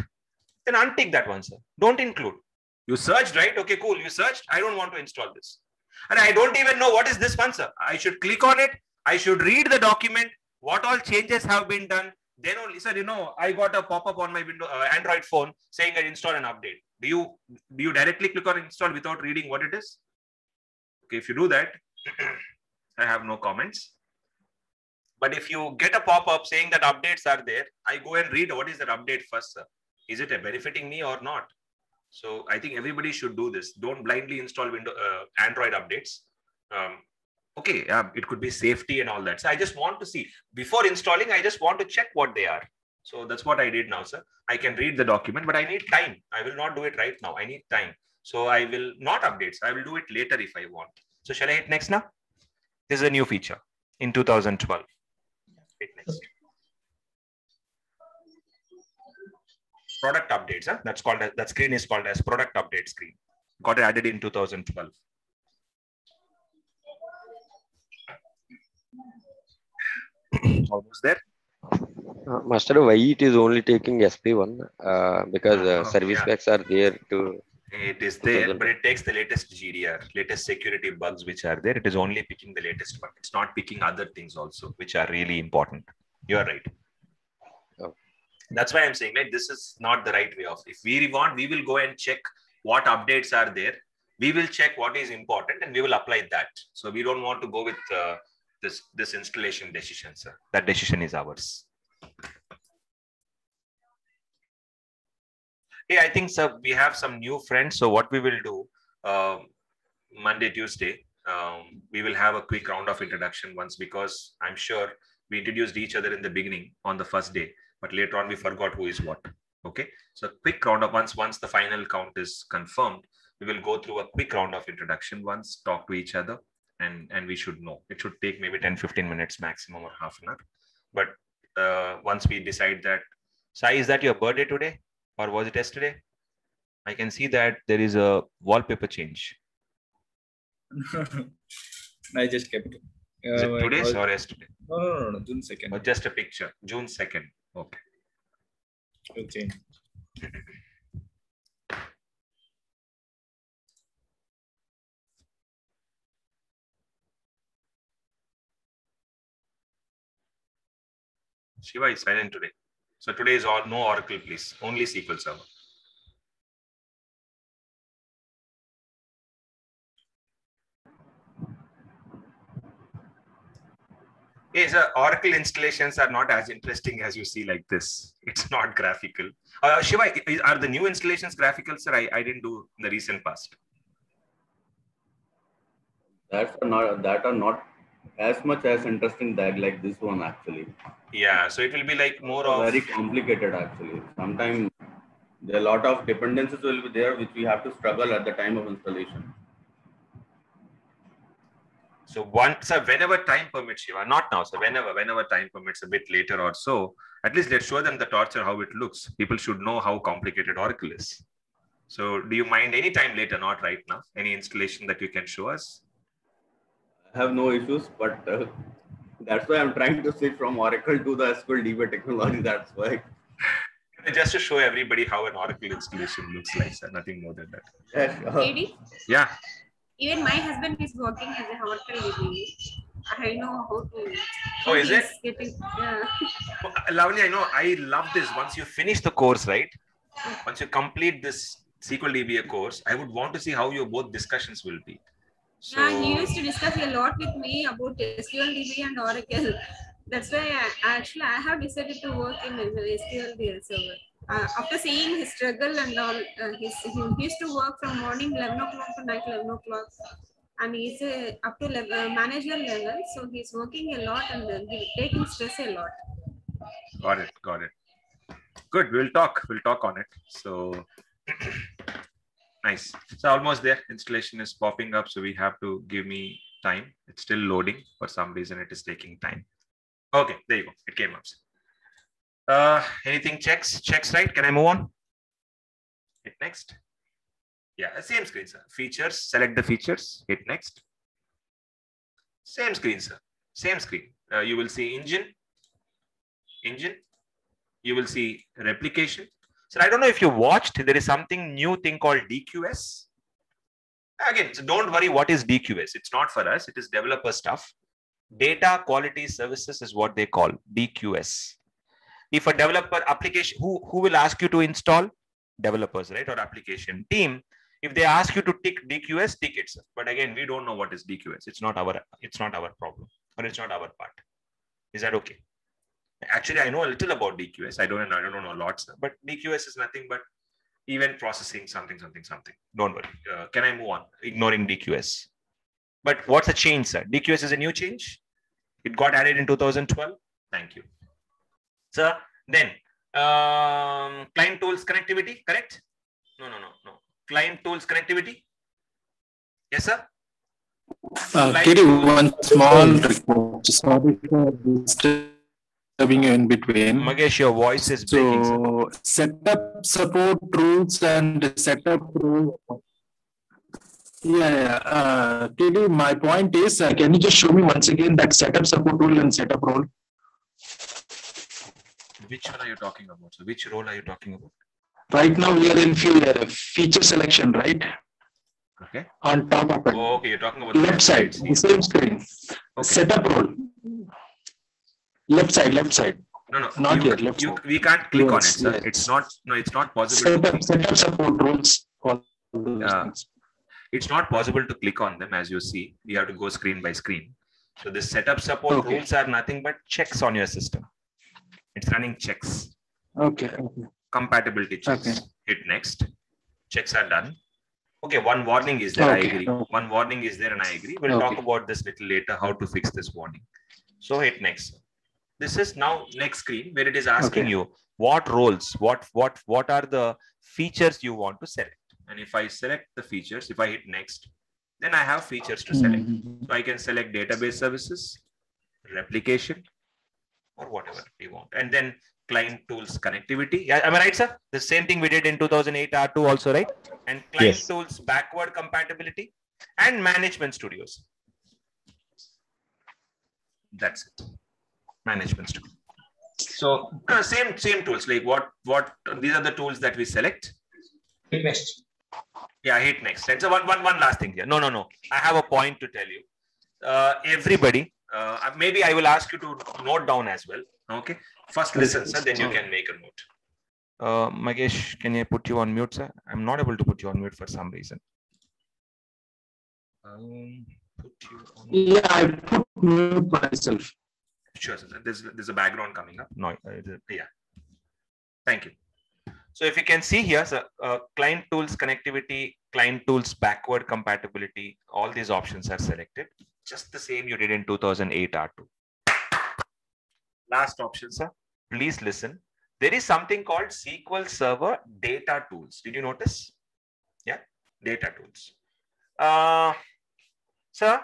then untick that one, sir. Don't include. You searched, right? Okay, cool. You searched. I don't want to install this. And I don't even know what is this one, sir. I should click on it. I should read the document. What all changes have been done. then only, sir, I got a pop-up on my window Android phone saying I install an update. Do you directly click on install without reading what it is? Okay, if you do that, I have no comments. But if you get a pop-up saying that updates are there, I go and read what is that update first, sir. Is it benefiting me or not? So I think everybody should do this. Don't blindly install Android updates. Okay, it could be safety and all that. So I just want to see, before installing, I just want to check what they are. So that's what I did now, sir. I can read the document, but I need time. I will not do it right now. I need time. So I will not updates. I will do it later if I want. So shall I hit next now? This is a new feature in 2012. Hit next. Product updates. Huh? That screen is called as product update screen. Got it added in 2012. Almost there. Master, why it is only taking SP1? Because service packs are there to. It is there, but it takes the latest GDR, latest security bugs which are there. It is only picking the latest one. It's not picking other things also, which are really important. You are right. Oh. That's why I'm saying, right, this is not the right way of. If we want, we will go and check what updates are there. We will check what is important and we will apply that. So we don't want to go with this installation decision, sir. That decision is ours. Hey, I think, sir, we have some new friends. So what we will do, Monday, Tuesday, we will have a quick round of introduction once, because I'm sure we introduced each other in the beginning on the first day, but later on we forgot who is what. Okay, so quick round of once the final count is confirmed, we will go through a quick round of introduction once, talk to each other, and we should know. It should take maybe 10-15 minutes maximum or half an hour. But once we decide that, Sai, is that your birthday today? Or was it yesterday? I can see that there is a wallpaper change. I just kept it. Is it today's or yesterday? No, June 2nd. Or just a picture. June 2nd. Okay. Will change. Shiva is silent today. So today is no Oracle, please. Only SQL Server. Hey, sir, Oracle installations are not as interesting as you see like this. It's not graphical. Shiva, are the new installations graphical, sir? I didn't do in the recent past. That are not as much as interesting like this one actually. Yeah, so it will be like more of very complicated actually. Sometimes there are a lot of dependencies will be there which we have to struggle at the time of installation. So whenever time permits, Shiva, not now, so whenever time permits, a bit later or so, at least let's show them the torture, how it looks. People should know how complicated Oracle is. So do you mind any time later, not right now, any installation that you can show us? I have no issues, but that's why I'm trying to switch from Oracle to the SQL DB technology. That's why. Just to show everybody how an Oracle installation looks like, sir. Nothing more than that. Yeah, sure. AD? Yeah. Even my husband is working as a Oracle DB. I know how to. Oh, is it? Yeah. Lavanya, I love this. Once you finish the course, right? Once you complete this SQL DBA course, I would want to see how your both discussions will be. So, yeah, he used to discuss a lot with me about SQL DB and Oracle. That's why I have decided to work in SQL DB server. After seeing his struggle and all, he used to work from morning 11 o'clock to night 11 o'clock. And he's up to manager level. So he's working a lot and taking stress a lot. Got it. Good, we'll talk on it. So, nice. So almost there, installation is popping up. So we have to give me time. It's still loading. For some reason, it is taking time. Okay, there you go. It came up. Anything checks, right? Can I move on? Hit next. Yeah, same screen, sir. Features, select the features, hit next. Same screen, sir. Same screen. You will see engine. You will see replication. So I don't know if you watched, there is something new thing called DQS. Again, so don't worry what is DQS. It's not for us. It is developer stuff. Data Quality Services is what they call DQS. if a developer application, who will ask you to install? Developers, right? Or application team. If they ask you to tick DQS, tick it. But again, we don't know what is DQS. It's not our problem, or it's not our part. Is that okay? Actually, I know a little about DQS. I don't know lots, but DQS is nothing but event processing, something. Don't worry. Can I move on? Ignoring DQS. But what's the change, sir? DQS is a new change. It got added in 2012. Thank you. So then client tools connectivity, correct? No. Client tools connectivity. Yes, sir. Kiri, one small request. Sorry for disturbing you in between. Magesh, your voice is breaking. So setup support rules and setup rules. Kiri, my point is, can you just show me once again that setup support rule and setup role? Which one are you talking about? So which role are you talking about? Right now we are in feature selection, right? Okay. On top of it. Oh, okay, you're talking about left side, the same screen. Okay. Setup role. Left side. No. Not here. Left side. We can't click on it, sir. Yes. It's not possible. Setup support rules. It's not possible to click on them, as you see. You have to go screen by screen. So the setup support rules are nothing but checks on your system. It's running checks. Okay. Compatibility checks. Okay. Hit next. Checks are done. Okay, one warning is there. I agree. One warning is there, and I agree. We'll talk about this little later, how to fix this warning. So hit next. This is now next screen where it is asking you what roles, what are the features you want to select. And if I select the features, if I hit next, then I have features to select. So I can select database services, replication, or whatever we want. And then client tools connectivity. Yeah, am I right, sir? The same thing we did in 2008 R2 also, right? And client tools backward compatibility and management studios. That's it. Management studio. So same tools. Like what these are the tools that we select. Hit next. Yeah, hit next. And so one last thing here. No. I have a point to tell you. Everybody, maybe I will ask you to note down as well. Okay. First listen, sir, then you can make a note. Magesh, can I put you on mute, sir? I'm not able to put you on mute for some reason. I put mute myself. Sure, sir. There's a background coming up. No, yeah. Thank you. So if you can see here, sir, client tools connectivity, client tools backward compatibility, all these options are selected. Just the same you did in 2008 R2. Last option, sir. Please listen. There is something called SQL Server Data Tools. Did you notice? Yeah, Data Tools. Sir,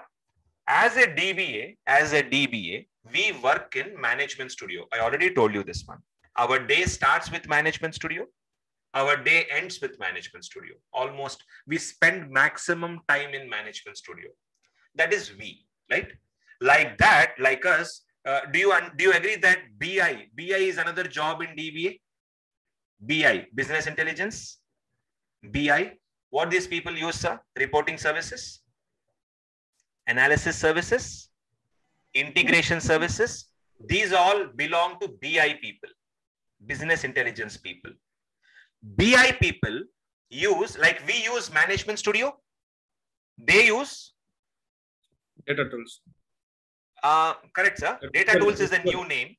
as a DBA, we work in Management Studio. I already told you this one. Our day starts with Management Studio. Our day ends with Management Studio. Almost, we spend maximum time in Management Studio. That is we, right? Like that, like us. Do you agree that BI is another job in DBA? BI, business intelligence. BI, what these people use, sir? Reporting services, analysis services, integration services. These all belong to BI people, business intelligence people. BI people use, like we use Management Studio. They use data tools. Correct, sir. Data tools is a new name.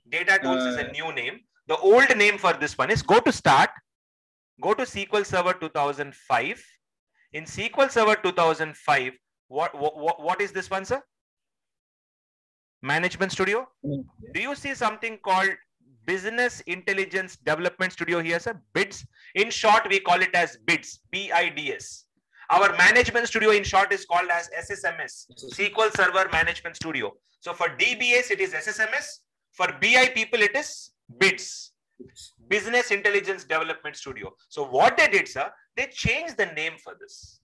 Data tools is a new name. The old name for this one is go to SQL Server 2005. In SQL Server 2005, what is this one, sir? Management Studio. Do you see something called Business Intelligence Development Studio here, sir? BIDS. In short, we call it as BIDS. BIDS. Our Management Studio in short is called as SSMS, SQL Server Management Studio. So for DBAs, it is SSMS. For BI people, it is BIDS, Business Intelligence Development Studio. So what they did, sir, they changed the name for this.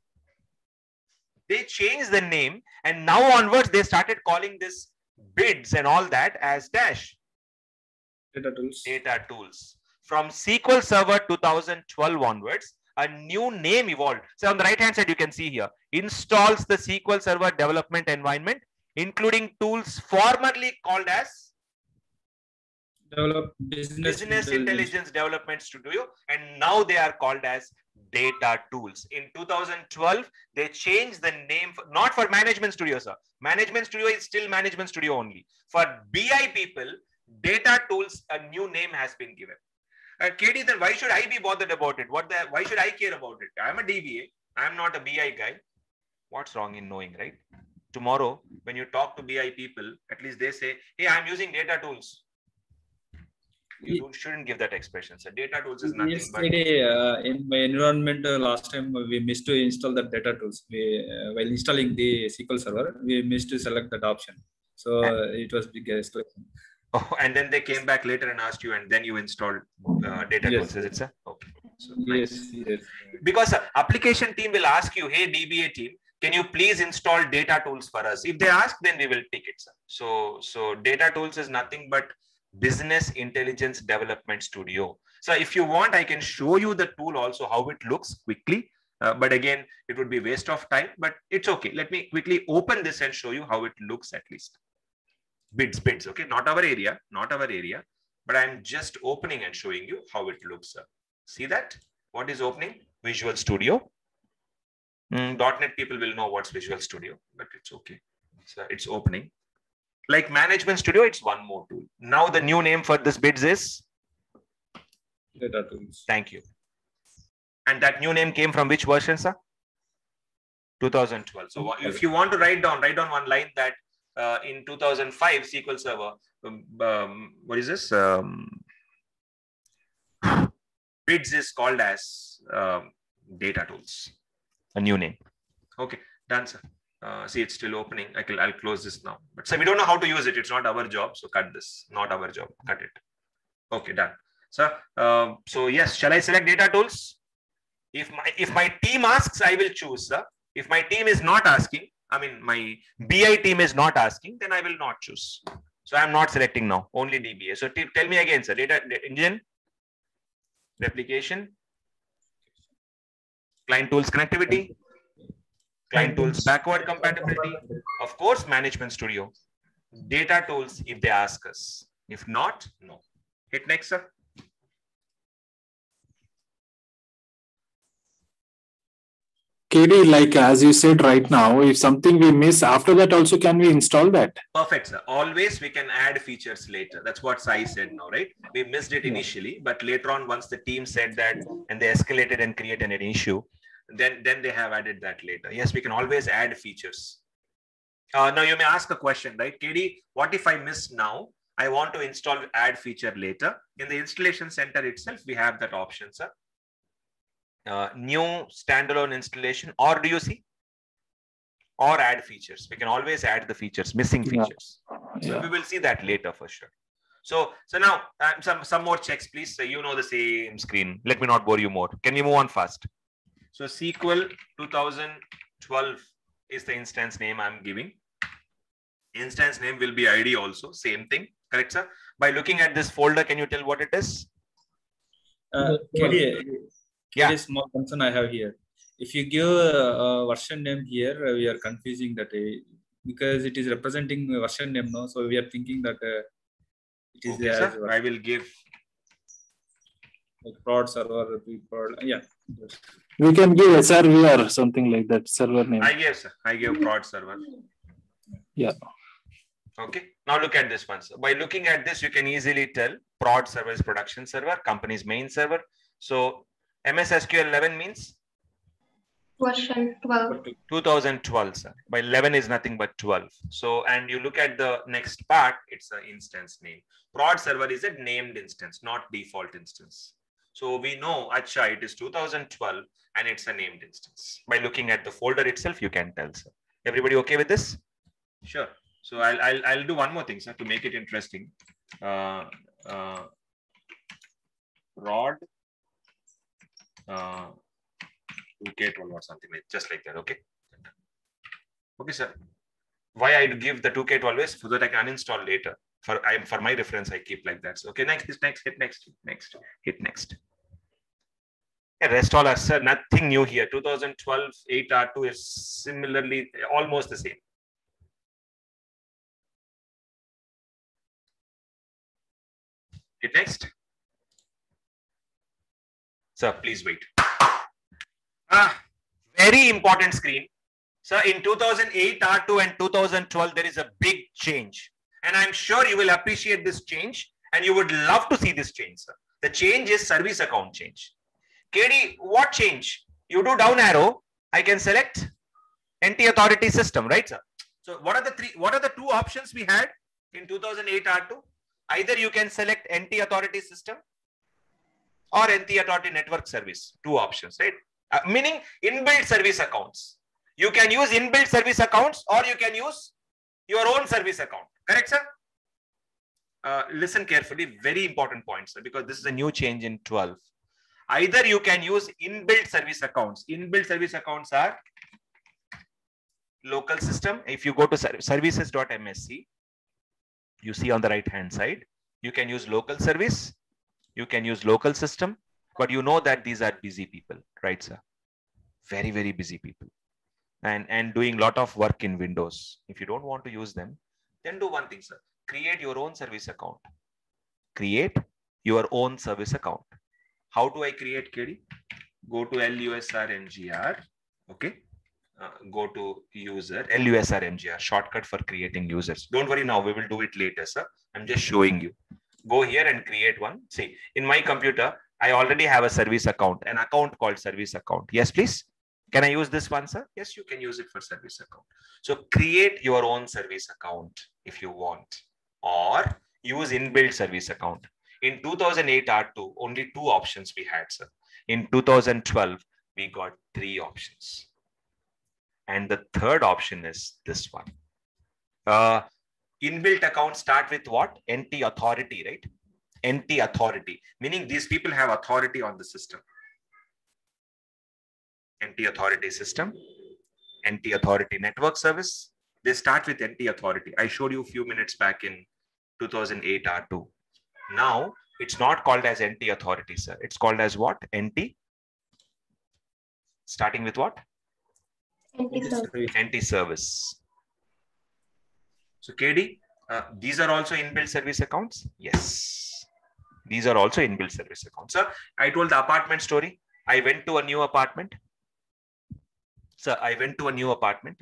They changed the name, and now onwards, they started calling this BIDS and all that as dash. Data tools. Data tools. From SQL Server 2012 onwards, a new name evolved. So on the right hand side, you can see here, installs the SQL Server development environment, including tools formerly called as Business Intelligence Development Studio, and now they are called as Data Tools. In 2012, they changed the name, not for Management Studio, sir. Management Studio is still Management Studio only. For BI people, Data Tools, a new name has been given. KD, then why should I be bothered about it? Why should I care about it? I'm a DBA. I'm not a BI guy. What's wrong in knowing, right? Tomorrow, when you talk to BI people, at least they say, hey, I'm using Data Tools. You shouldn't give that expression. So Data Tools is nothing but... in my environment, last time we missed to install the Data Tools. While installing the SQL Server, we missed to select that option. So it was big escalation. Oh, and then they came back later and asked you, and then you installed Data Tools, is it, sir? Okay. So, yes. Because application team will ask you, hey, DBA team, can you please install Data Tools for us? If they ask, then we will take it, sir. So Data Tools is nothing but Business Intelligence Development Studio. So if you want, I can show you the tool also, how it looks quickly. But again, it would be waste of time, but it's okay. Let me quickly open this and show you how it looks at least. Bids, okay, not our area, but I'm just opening and showing you how it looks. See that? What is opening? Visual Studio. .NET people will know what's Visual Studio, but it's okay. So it's opening. Like Management Studio, it's one more tool. Now the new name for this bids is Data Tools. Thank you. And that new name came from which version, sir? 2012. So if you want to write down one line that in 2005 SQL Server, what is this? Bids is called as Data Tools, a new name. Okay, done, sir. See, it's still opening. I'll close this now. But so we don't know how to use it. It's not our job. So cut this. Not our job. Cut it. Okay, done. So, so yes, shall I select Data Tools? If my team asks, I will choose, sir. If my team is not asking, I mean my BI team is not asking, then I will not choose. So I'm not selecting now. Only DBA. So tell me again, sir. Data engine, replication, client tools connectivity. Client tools backward compatibility, of course, Management Studio, Data Tools if they ask us. If not, no. Hit next, sir. KD, like as you said right now, if something we miss after that also, can we install that? Perfect, sir. Always we can add features later. That's what Sai said now, right? We missed it initially, but later on, once the team said that and they escalated and created an issue, then they have added that later. Yes, we can always add features. Now you may ask a question, right? KD, what if I miss now? I want to install add feature later. In the installation center itself, we have that option, sir. New standalone installation, or do you see? Or add features. We can always add the features, missing features. So we will see that later for sure. So now some more checks, please. So you know the same screen. Let me not bore you more. Can we move on fast? So SQL 2012 is the instance name I'm giving. Instance name will be ID also, same thing, correct, sir? By looking at this folder, can you tell what it is? Yeah. Small concern I have here. If you give a version name here, we are confusing that because it is representing version name now. So we are thinking that it is okay, there. Sir, I will give like prod server, prod. Yeah. We can give SRV or something like that, server name. I guess I gave prod server. Yeah. Okay. Now look at this one. So by looking at this, you can easily tell prod server is production server, company's main server. So MS SQL 11 means? Version 12. 2012, sir. By 11 is nothing but 12. So, and you look at the next part, it's an instance name. Prod server is a named instance, not default instance. So we know, acha, it is 2012 and it's a named instance. By looking at the folder itself, you can tell, sir. Everybody okay with this? Sure. So I'll do one more thing, sir, to make it interesting. Prod 2K12 or something like just like that. Okay. Okay, sir. Why I give the 2K12 is so that I can uninstall later. For my reference, I keep like that. So, okay, next, hit next, hit next. Yeah, rest all are, sir, nothing new here. 2012 8R2 is similarly almost the same. Hit next. Sir, please wait. Very important screen. Sir, in 2008 R2 and 2012, there is a big change. And I'm sure you will appreciate this change and you would love to see this change, sir. The change is service account change. KD, what change? You do down arrow, I can select NT authority system, right, sir? So what are the two options we had in 2008 R2? Either you can select NT authority system or NT authority network service. Two options, right? Meaning inbuilt service accounts. You can use inbuilt service accounts or you can use your own service account. Correct, sir? Listen carefully, very important point, sir, because this is a new change in 12. Either you can use inbuilt service accounts. Inbuilt service accounts are local system. If you go to services.msc, you see on the right hand side, you can use local service, you can use local system, but you know that these are busy people, right, sir? Very, very busy people. And doing a lot of work in Windows. If you don't want to use them, then do one thing, sir. Create your own service account. Create your own service account. How do I create, KD? Go to LUSR-MGR. Okay. Go to user, LUSR-MGR, shortcut for creating users. Don't worry now, we will do it later, sir. I'm just showing you. Go here and create one. See, in my computer, I already have a service account, an account called service account. Yes, please. Can I use this one, sir? Yes, you can use it for service account. So create your own service account if you want, or use inbuilt service account. In 2008 R2, only two options we had, sir. In 2012, we got three options. And the third option is this one. Inbuilt accounts start with what? NT authority, right? NT authority, meaning these people have authority on the system. NT authority system, NT authority network service. They start with NT authority. I showed you a few minutes back in 2008 R2. Now it's not called as NT authority, sir. It's called as what? NT. Starting with what? NT service. So KD, these are also inbuilt service accounts. Yes, these are also inbuilt service accounts. Sir, I told the apartment story. I went to a new apartment. Sir, I went to a new apartment.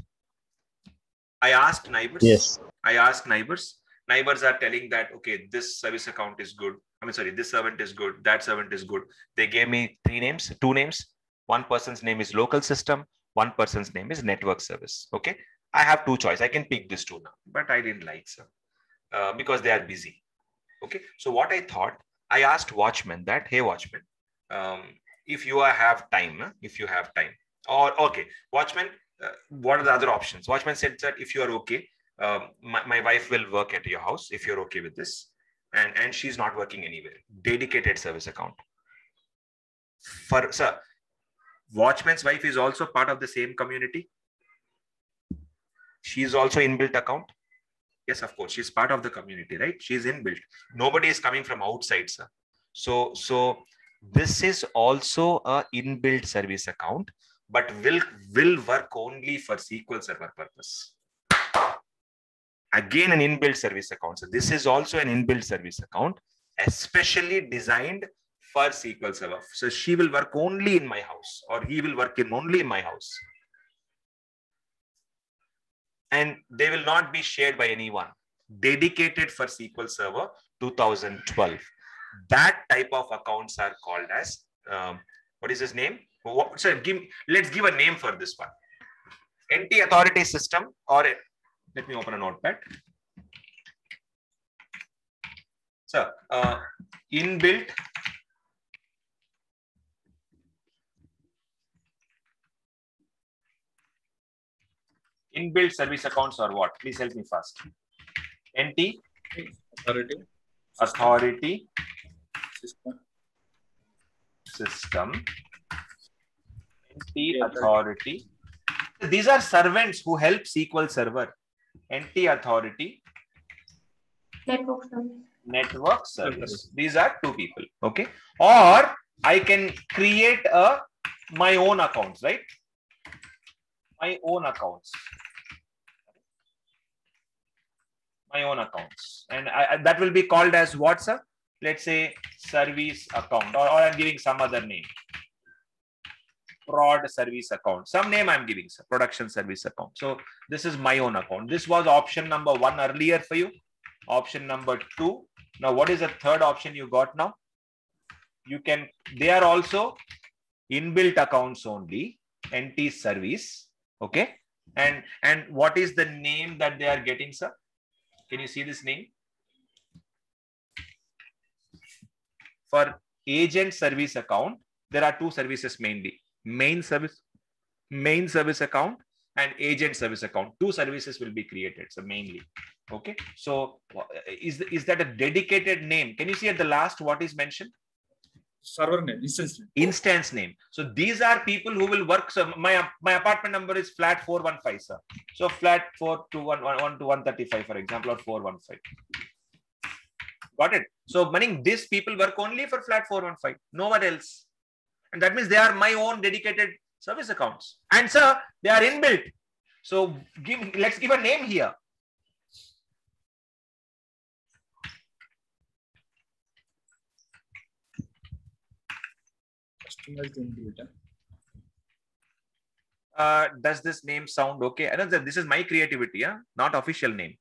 I asked neighbors. Yes. I asked neighbors. Neighbors are telling that, okay, this service account is good. This servant is good. That servant is good. They gave me two names. One person's name is local system. One person's name is network service. Okay. I have two choices. I can pick these two now, but I didn't like, sir, because they are busy. Okay. So what I thought, I asked watchman that, hey, watchman, if you have time, or okay, watchman, what are the other options? Watchman said that if you are okay, my wife will work at your house if you're okay with this, and she's not working anywhere. Dedicated service account. For sir, watchman's wife is also part of the same community. She is also inbuilt account. Yes, of course, she's part of the community, right? She's inbuilt. Nobody is coming from outside, sir. So this is also a inbuilt service account, but will work only for SQL Server purpose. Again, an inbuilt service account. So this is also an inbuilt service account, especially designed for SQL Server. So she will work only in my house, or he will work only in my house. And they will not be shared by anyone. Dedicated for SQL Server 2012. That type of accounts are called as, what is his name? So let's give a name for this one. NT authority system, or let me open a notepad. So inbuilt service accounts are what? Please help me first. NT authority system. NT authority. These are servants who help SQL Server. NT authority network service. These are two people. Okay. Or I can create my own accounts, right? My own accounts. My own accounts. And that will be called as what, sir? let's say service account, or I'm giving some other name. Prod service account. Some name I'm giving, sir. Production service account. So this is my own account. This was option number 1 earlier for you. Option number 2. Now, what is the third option you got now? You can, they are also inbuilt accounts only, NT service. Okay. And what is the name that they are getting, sir? Can you see this name? For agent service account, there are 2 services mainly. Main service account and agent service account. 2 services will be created. So mainly. Okay. So is that a dedicated name? Can you see at the last what is mentioned? Server name, instance name. Instance name. So these are people who will work. So my apartment number is flat 415, sir. So flat 1 to 135, for example, or 415. Got it? So meaning these people work only for flat 415, no one else. And that means they are my own dedicated service accounts. And sir, they are inbuilt. So let's give a name here. Customized inbuilt. Does this name sound okay? I know that this is my creativity, not official name.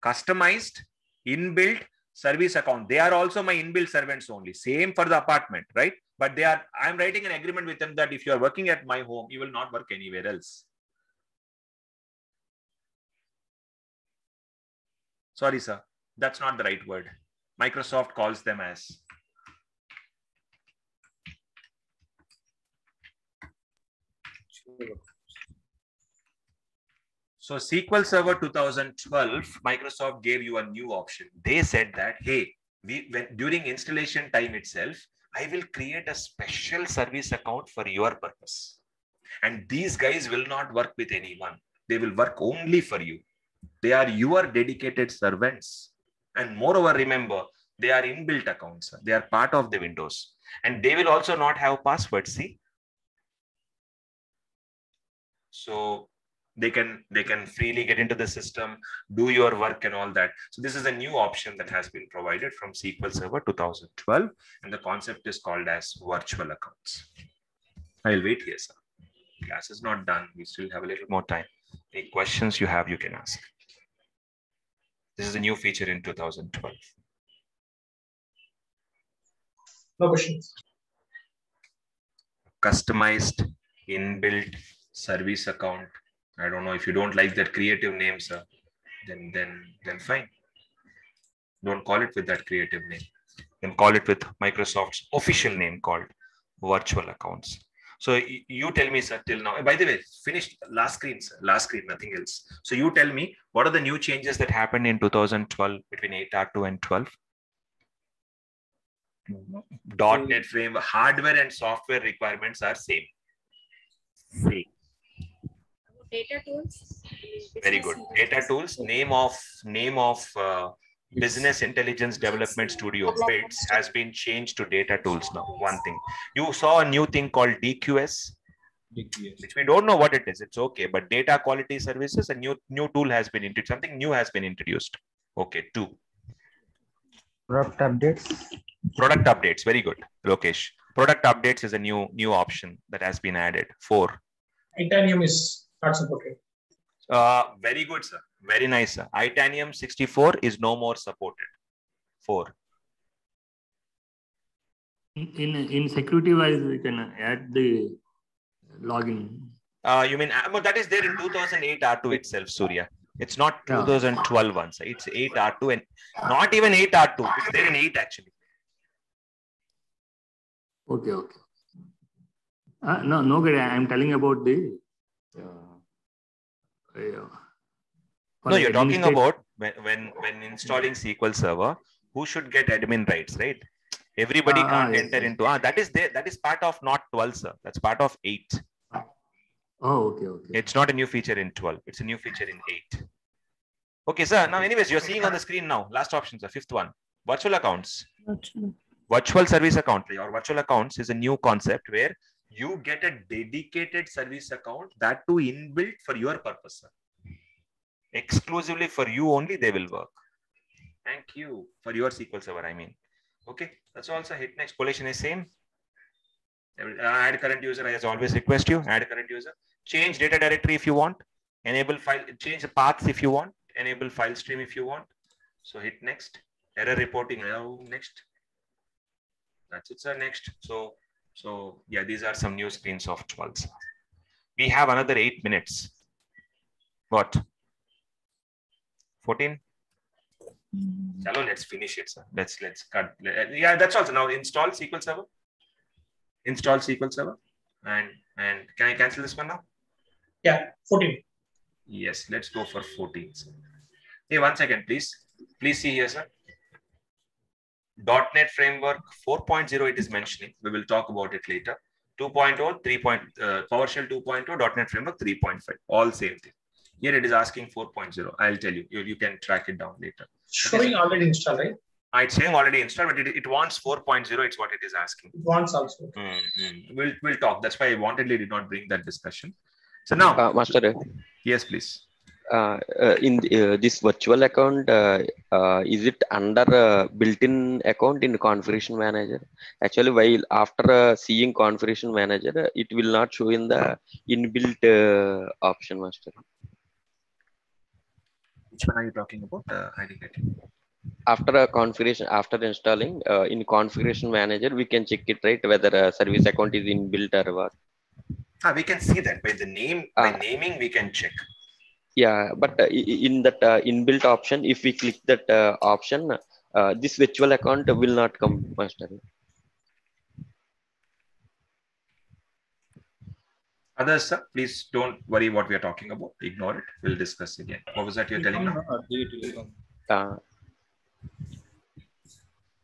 Customized, inbuilt service account. They are also my inbuilt servants only. Same for the apartment, right? But I'm writing an agreement with them that if you are working at my home, you will not work anywhere else. Sorry, sir. That's not the right word. Microsoft calls them as. So SQL Server 2012, Microsoft gave you a new option. They said that, hey, during installation time itself, I will create a special service account for your purpose. And these guys will not work with anyone. They will work only for you. They are your dedicated servants. And moreover, remember, they are inbuilt accounts. They are part of the Windows. And they will also not have passwords, see? So they can freely get into the system, do your work and all that. So this is a new option that has been provided from SQL Server 2012. And the concept is called as virtual accounts. I'll wait here, sir. Class is not done. We still have a little more time. Any questions you have, you can ask. This is a new feature in 2012. No questions. Customized, inbuilt service account. I don't know if you don't like that creative name, sir. Then fine. Don't call it with that creative name. Then call it with Microsoft's official name called virtual accounts. So you tell me, sir, till now. By the way, finished last screen, sir. Last screen, nothing else. So you tell me, what are the new changes that happened in 2012 between 8R2 and 12? .NET framework, hardware and software requirements are same. Data tools. Very good. Data tools. Name of Business Intelligence Development Studio builds has been changed to data tools now. One thing. You saw a new thing called DQS, which we don't know what it is. It's okay. But data quality services, a new tool has been introduced. Something new has been introduced. Okay. 2. Product updates. Product updates. Very good. Lokesh. Product updates is a new option that has been added. 4. Itanium is not supported. Very good, sir. Very nice, sir. Itanium 64 is no more supported. 4. In security wise, we can add the login. You mean, but that is there in 2008 R2 itself, Surya. It's not 2012 one, sir. It's 8 R2 and not even 8 R2. It's there in 8 actually. Okay. No, good. I'm telling about the. No, you're talking about when installing SQL Server, who should get admin rights, right? Everybody can't enter into. That is there. That is part of not 12, sir. That's part of 8. Oh, okay. It's not a new feature in 12. It's a new feature in 8. Okay, sir. Now, anyways, you're seeing on the screen now. Last option, sir. 5th one. Virtual accounts. Virtual service account or virtual accounts is a new concept where you get a dedicated service account that too inbuilt for your purpose, sir. Exclusively for you only they will work. Thank you for your SQL Server, I mean. Okay, that's also hit next. Collation is same. Add current user, as always request you, add current user. Change data directory if you want. Enable file, change the paths if you want. Enable file stream if you want. So hit next. Error reporting now next. That's it, sir. Next. So yeah, these are some new screens of 12. We have another 8 minutes. What? 14? Chalo, let's finish it, sir. Let's cut. Yeah, that's also. Now install SQL Server. Install SQL Server. And can I cancel this one now? Yeah, 14. Yes, let's go for 14. Sir. Hey, 1 second, please. Please see here, sir. .NET Framework 4.0 it is mentioning. We will talk about it later. 2.0, PowerShell 2.0, .NET Framework 3.5. All same thing. Here it is asking 4.0. I'll tell you. You can track it down later. Showing already installed, right? It's saying already installed, but it wants 4.0. It's what it is asking. It wants also. We'll talk. That's why I wantedly did not bring that discussion. So now, Master. Yes, please. In this virtual account, is it under built-in account in configuration manager? Actually, while after seeing configuration manager, it will not show in the inbuilt option, Master. Which one are you talking about? I didn't get it. After a configuration, after installing in configuration manager, we can check it, right, whether a service account is inbuilt or what. We can see that by the name, by naming, we can check. Yeah, but in that inbuilt option, if we click that option, this virtual account will not come, Master. Others, sir, please don't worry what we are talking about. Ignore it. We'll discuss again. What was that you're telling now?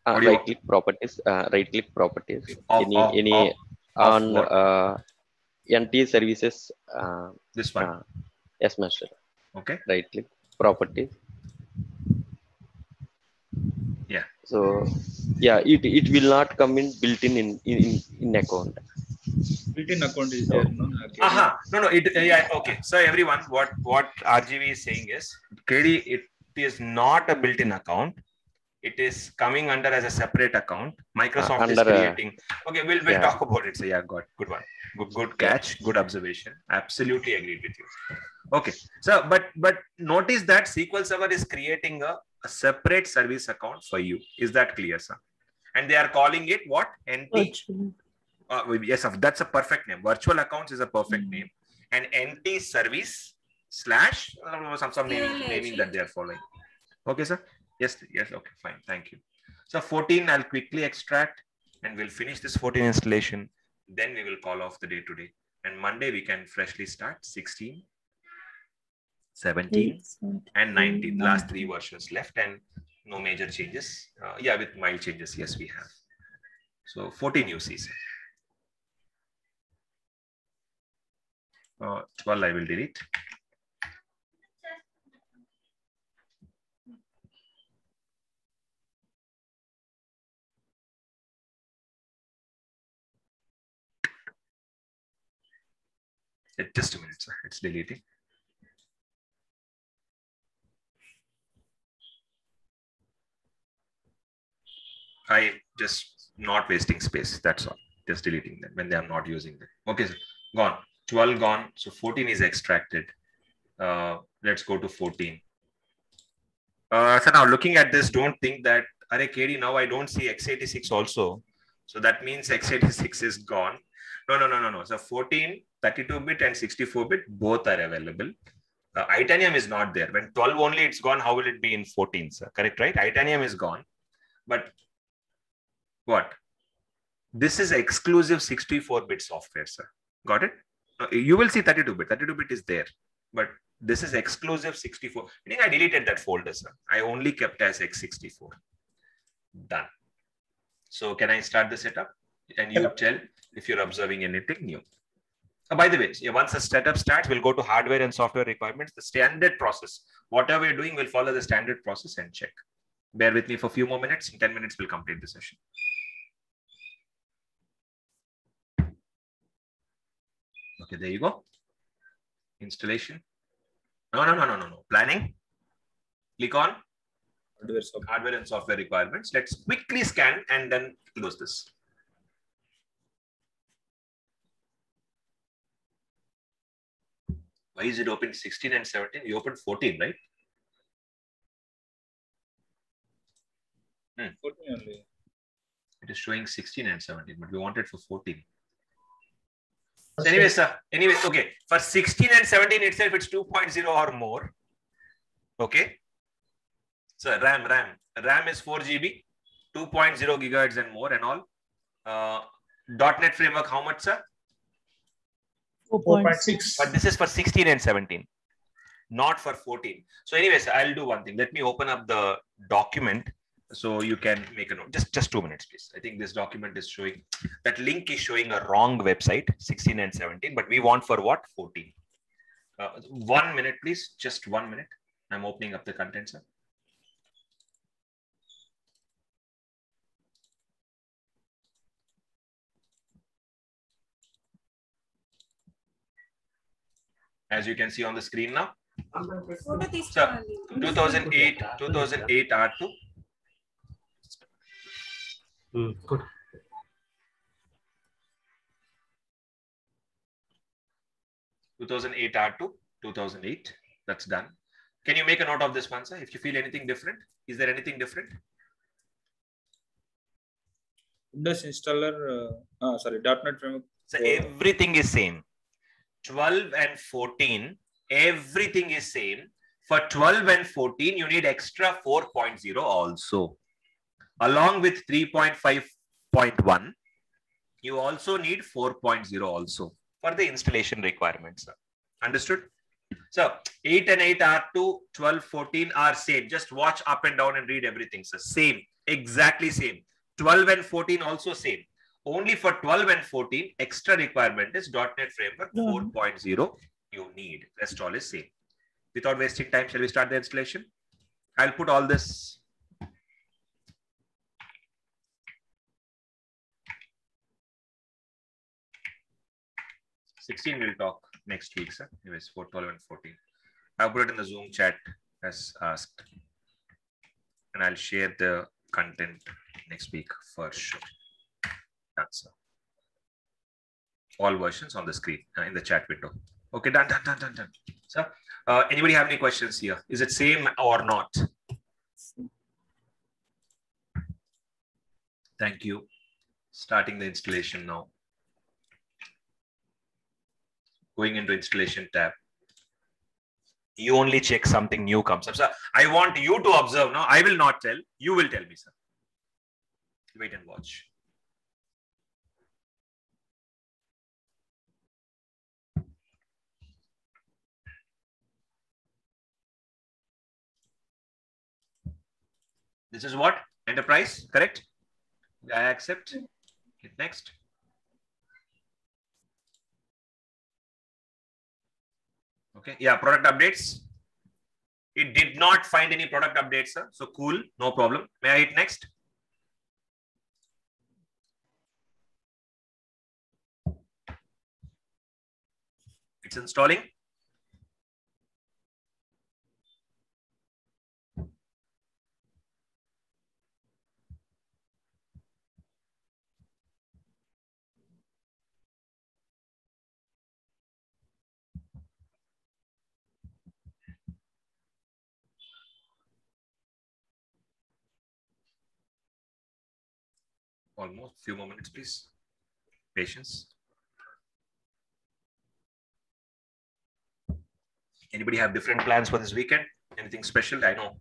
Right click properties. Right click properties. Any on NT services. This one. Yes, Master. Okay. Right click properties. Yeah. So yeah, it will not come in built-in in account. Built-in account is there. No. No. Yeah. Okay. So everyone, what RGV is saying is, KD, it is not a built-in account. It is coming under as a separate account. Microsoft is creating. Okay, we'll talk about it. So yeah, good one. Good catch. Good observation. Absolutely agreed with you. Okay. So but notice that SQL Server is creating a separate service account for you. Is that clear, sir? And they are calling it what? NT. Yes, that's a perfect name. Virtual accounts is a perfect name. And NT service / some naming that they are following. Okay, sir. Yes. Okay, fine. Thank you. So 14, I'll quickly extract and we'll finish this 14 installation. Then we will call off the day today. And Monday, we can freshly start 16, 17, and 19. Last 3 versions left and no major changes. With mild changes, yes, we have. So 14 UCs. 12, I will delete. Just a minute, sir. It's deleting. I just not wasting space. That's all. Just deleting them when they are not using them. Okay, sir. Gone. 12 gone. So 14 is extracted. Let's go to 14. So now looking at this, don't think that, Arey KD, now I don't see x86 also. So that means x86 is gone. No. So 14, 32-bit and 64-bit, both are available. Itanium is not there. When 12 only it's gone, how will it be in 14, sir? Correct, right? Itanium is gone. But what? This is exclusive 64-bit software, sir. Got it? You will see 32-bit. 32-bit is there. But this is exclusive 64. Meaning I deleted that folder, sir. I only kept as x64. Done. So can I start the setup? And you tell if you're observing anything new. By the way, once the setup starts, we'll go to hardware and software requirements. The standard process. Whatever we're doing, we'll follow the standard process and check. Bear with me for a few more minutes. In 10 minutes, we'll complete the session. Okay, there you go. Installation. No. Planning. Click on hardware and software requirements. Let's quickly scan and then close this. Why is it open 16 and 17? We opened 14, right? 14 only. It is showing 16 and 17, but we wanted for 14. So anyway, sir. Anyway, okay. For 16 and 17 itself, it's 2.0 or more. Okay. So RAM is 4 GB, 2.0 gigahertz and more and all. .NET framework, how much, sir? 4.6. But this is for 16 and 17, not for 14. So anyways, I'll do one thing. Let me open up the document so you can make a note. Just 2 minutes, please. I think this document is showing, that link is showing a wrong website, 16 and 17, but we want for what? 14. 1 minute, please. Just 1 minute. I'm opening up the content, sir. As you can see on the screen now. So, 2008 R2. Good. 2008 R2, 2008. That's done. Can you make a note of this one, sir? If you feel anything different, is there anything different? Windows installer, .NET framework. So everything is same. 12 and 14, everything is same. For 12 and 14, you need extra 4.0 also. Along with 3.5.1, you also need 4.0 also for the installation requirements. Understood? So 8 and 8 R2, 12, 14 are same. Just watch up and down and read everything. So same, exactly same. 12 and 14 also same. Only for 12 and 14, extra requirement is .NET Framework 4.0 you need. Rest all is same. Without wasting time, shall we start the installation? I'll put all this. '16 we'll talk next week, sir. Anyways, for 12 and 14. I'll put it in the Zoom chat as asked. And I'll share the content next week for sure. That's all versions on the screen in the chat window. Okay, done. Sir, anybody have any questions here? Is it same or not? Thank you. Starting the installation now. Going into installation tab. You only check something new comes up. Sir, I want you to observe now. I will not tell. You will tell me, sir. Wait and watch. This is what? Enterprise, correct? I accept. Hit next. Okay, yeah, product updates. It did not find any product updates, sir. So cool, no problem. May I hit next? It's installing. Almost few more minutes, please. Patience. Anybody have different plans for this weekend? Anything special? I know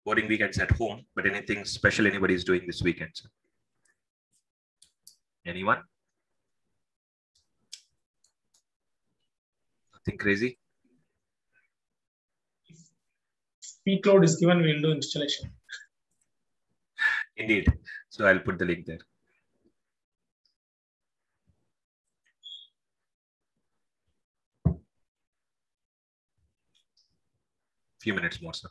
boring weekends at home, but anything special anybody is doing this weekend? Anyone? Nothing crazy? Peak load is given, we'll do installation. Indeed. So I'll put the link there. Few minutes more, sir.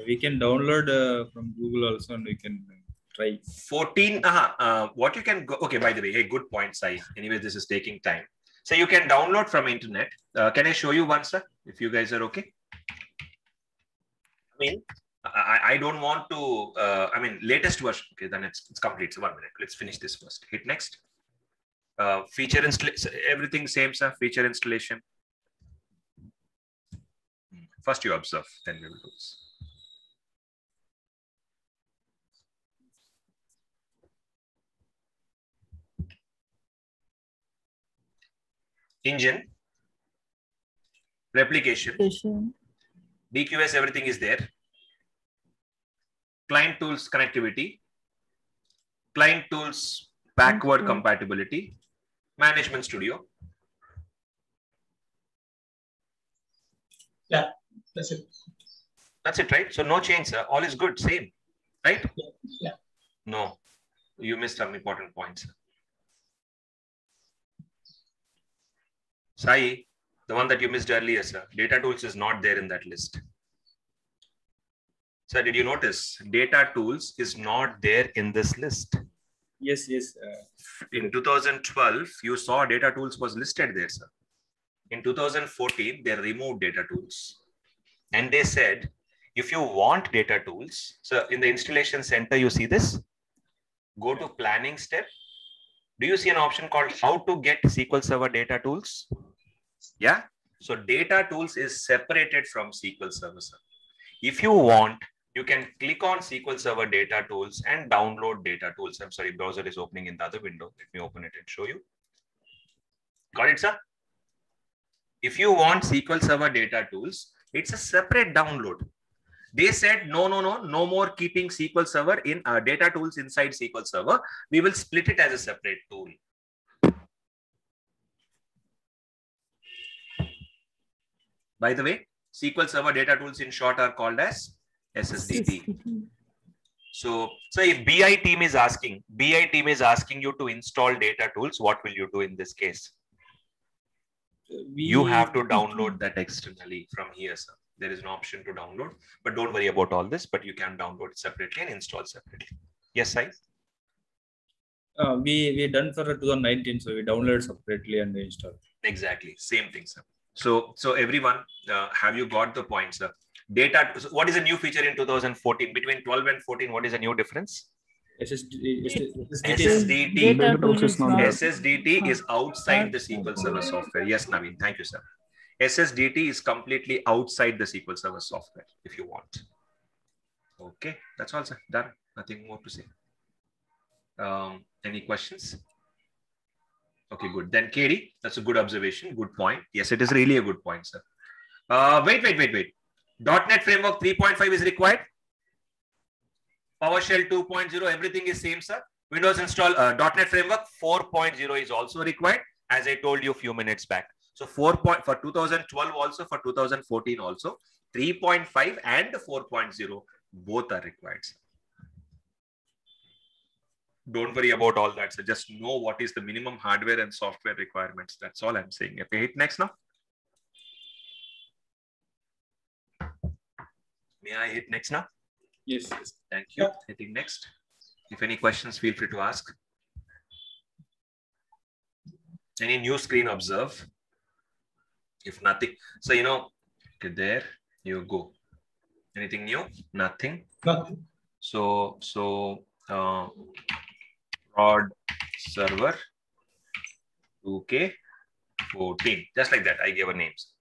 We can download from Google also, and we can try. 14. What you can go? Okay. By the way, hey, good point, Sai. Anyway, this is taking time. So you can download from internet. Can I show you one, sir? If you guys are okay. I don't want to, latest version. Okay, then it's complete. So 1 minute. Let's finish this first. Hit next. Feature installation, everything same, sir. Feature installation. First you observe, then we will do this. Engine, replication, DQS, everything is there. Client tools connectivity, client tools backward compatibility, management studio. Yeah, that's it. That's it, right? So no change, sir. All is good, same, right? Yeah. No, you missed some important points. Sai, the one that you missed earlier, sir. Data tools is not there in that list. Sir, did you notice? Data tools is not there in this list. Yes. In 2012, you saw data tools was listed there, sir. In 2014, they removed data tools. And they said, if you want data tools, so in the installation center, you see this? Go to planning step. Do you see an option called how to get SQL Server data tools? Yeah. So data tools is separated from SQL Server, sir. If you want, you can click on SQL Server data tools and download data tools. I'm sorry, browser is opening in the other window. Let me open it and show you. Got it, sir? If you want SQL Server data tools, it's a separate download. They said, no more keeping SQL Server in data tools inside SQL Server. We will split it as a separate tool. By the way, SQL Server data tools in short are called as SSDT. So if BI team is asking you to install data tools, what will you do in this case? You have to download that externally from here, sir. There is an option to download, but don't worry about all this, but you can download it separately and install separately. Yes, Sai? We done for 2019, so we download separately and install. Exactly, same thing, sir. So everyone, have you got the point, sir? Data, so what is a new feature in 2014? Between 12 and 14, what is a new difference? SSDT is outside the SQL Server software. Yes, Naveen, thank you, sir. SSDT is completely outside the SQL Server software, if you want. Okay, that's all, sir. Done. Nothing more to say. Any questions? Okay, good. Then Katie, that's a good observation. Good point. Yes, it is really a good point, sir. Wait. .NET Framework 3.5 is required. PowerShell 2.0, everything is same, sir. Windows install .NET Framework 4.0 is also required, as I told you a few minutes back. So for 2012 also, for 2014 also, 3.5 and 4.0 both are required, sir. Don't worry about all that, sir. Just know what is the minimum hardware and software requirements. That's all I'm saying. Okay, hit next now. May I hit next now? Yes. Thank you. Yeah. Hitting next. If any questions, feel free to ask. Any new screen observe? If nothing, so okay, there you go. Anything new? Nothing. Nothing. So prod server 2K14, just like that. I gave a names.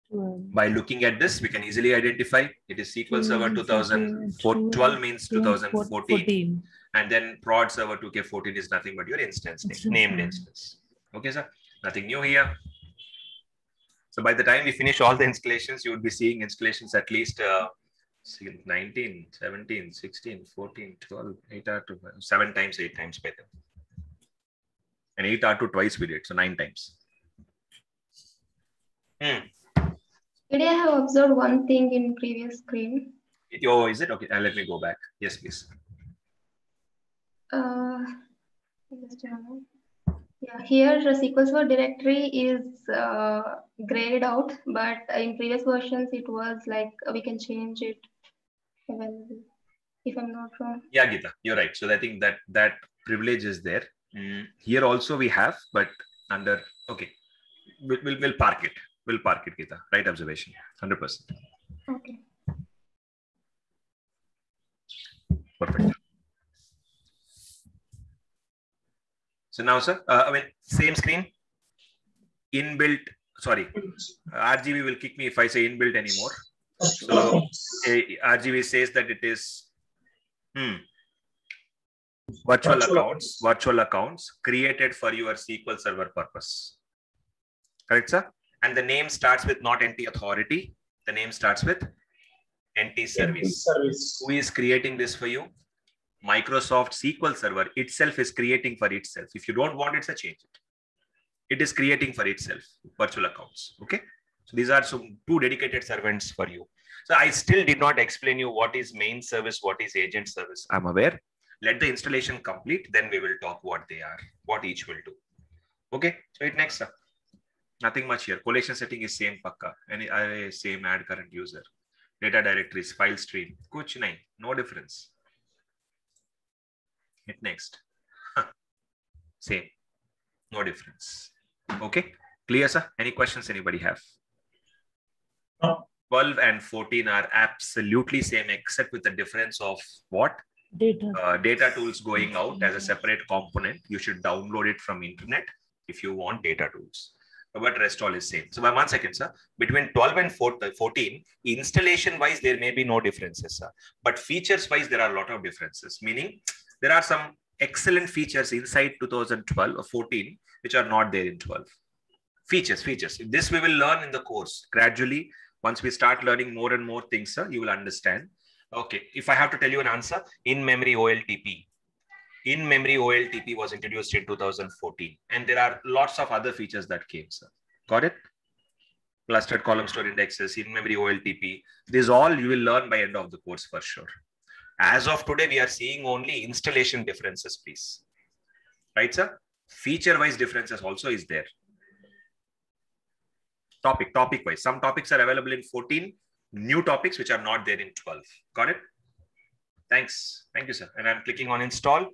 By looking at this, we can easily identify it is SQL Server 2012 means 2014. And then prod server 2K14 is nothing but your instance name, named instance. Okay, sir. Nothing new here. So by the time we finish all the installations, you would be seeing installations at least 19, 17, 16, 14, 12, 8R2, 7 times, 8 times by then. And 8R2 twice we did, so 9 times. Today I have observed one thing in previous screen. Oh, is it? Okay, let me go back. Yes, please. Yeah, here the SQL Server directory is grayed out, but in previous versions it was like we can change it available, if I'm not wrong. Yeah, Geeta, you're right. So I think that privilege is there. Here also we have, but under, okay. we'll park it. We'll park it, Geeta. Right observation. 100%. Okay. Perfect. So now, sir, same screen. Inbuilt. Sorry, RGB will kick me if I say inbuilt anymore. So RGB says that it is virtual accounts created for your SQL Server purpose. Correct, sir? And the name starts with not NT authority. The name starts with NT service. Who is creating this for you? Microsoft SQL Server itself is creating for itself. If you don't want it, so change it. It is creating for itself virtual accounts. Okay. So these are some 2 dedicated servants for you. So I still did not explain you what is main service, what is agent service. I'm aware. Let the installation complete. Then we will talk what they are, what each will do. Okay. So it next up. Nothing much here. Collation setting is same pakka. Any same add current user. Data directories, file stream. Kuch nahi. No difference. Hit next. Same. No difference. Okay. Clear, sir? Any questions anybody have? No. 12 and 14 are absolutely same, except with the difference of what? Data tools going out as a separate component. You should download it from internet if you want data tools. But rest all is same. So by 1 second, sir. Between 12 and 14, installation wise, there may be no differences, sir. But features wise, there are a lot of differences. Meaning, there are some excellent features inside 2012 or 14, which are not there in 12. Features. This we will learn in the course gradually. Once we start learning more and more things, sir, you will understand. Okay. If I have to tell you an answer, in-memory OLTP. In-memory OLTP was introduced in 2014. And there are lots of other features that came, sir. Got it? Clustered column store indexes, in-memory OLTP. This all you will learn by end of the course for sure. As of today, we are seeing only installation differences, please. Right, sir? Feature-wise differences also is there. Topic-wise. Some topics are available in 14. New topics which are not there in 12. Got it? Thanks. Thank you, sir. And I'm clicking on install.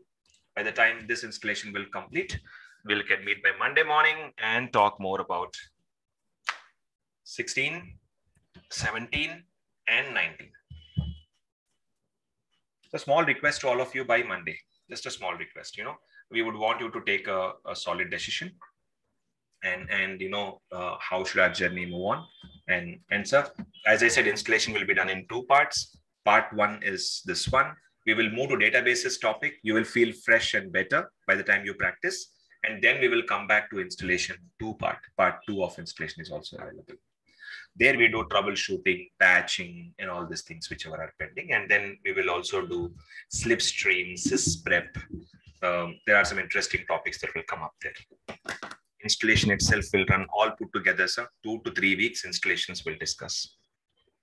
By the time this installation will complete, we'll get meet by Monday morning and talk more about 16, 17, and 19. A small request to all of you by Monday. Just a small request. We would want you to take a solid decision. And how should our journey move on? And sir, as I said, installation will be done in 2 parts. Part 1 is this one. We will move to databases topic. You will feel fresh and better by the time you practice. And then we will come back to installation 2 part. Part 2 of installation is also available. There we do troubleshooting, patching, and all these things whichever are pending. And then we will also do slipstream, sysprep. There are some interesting topics that will come up there. Installation itself will run all put together, sir. 2 to 3 weeks installations will discuss,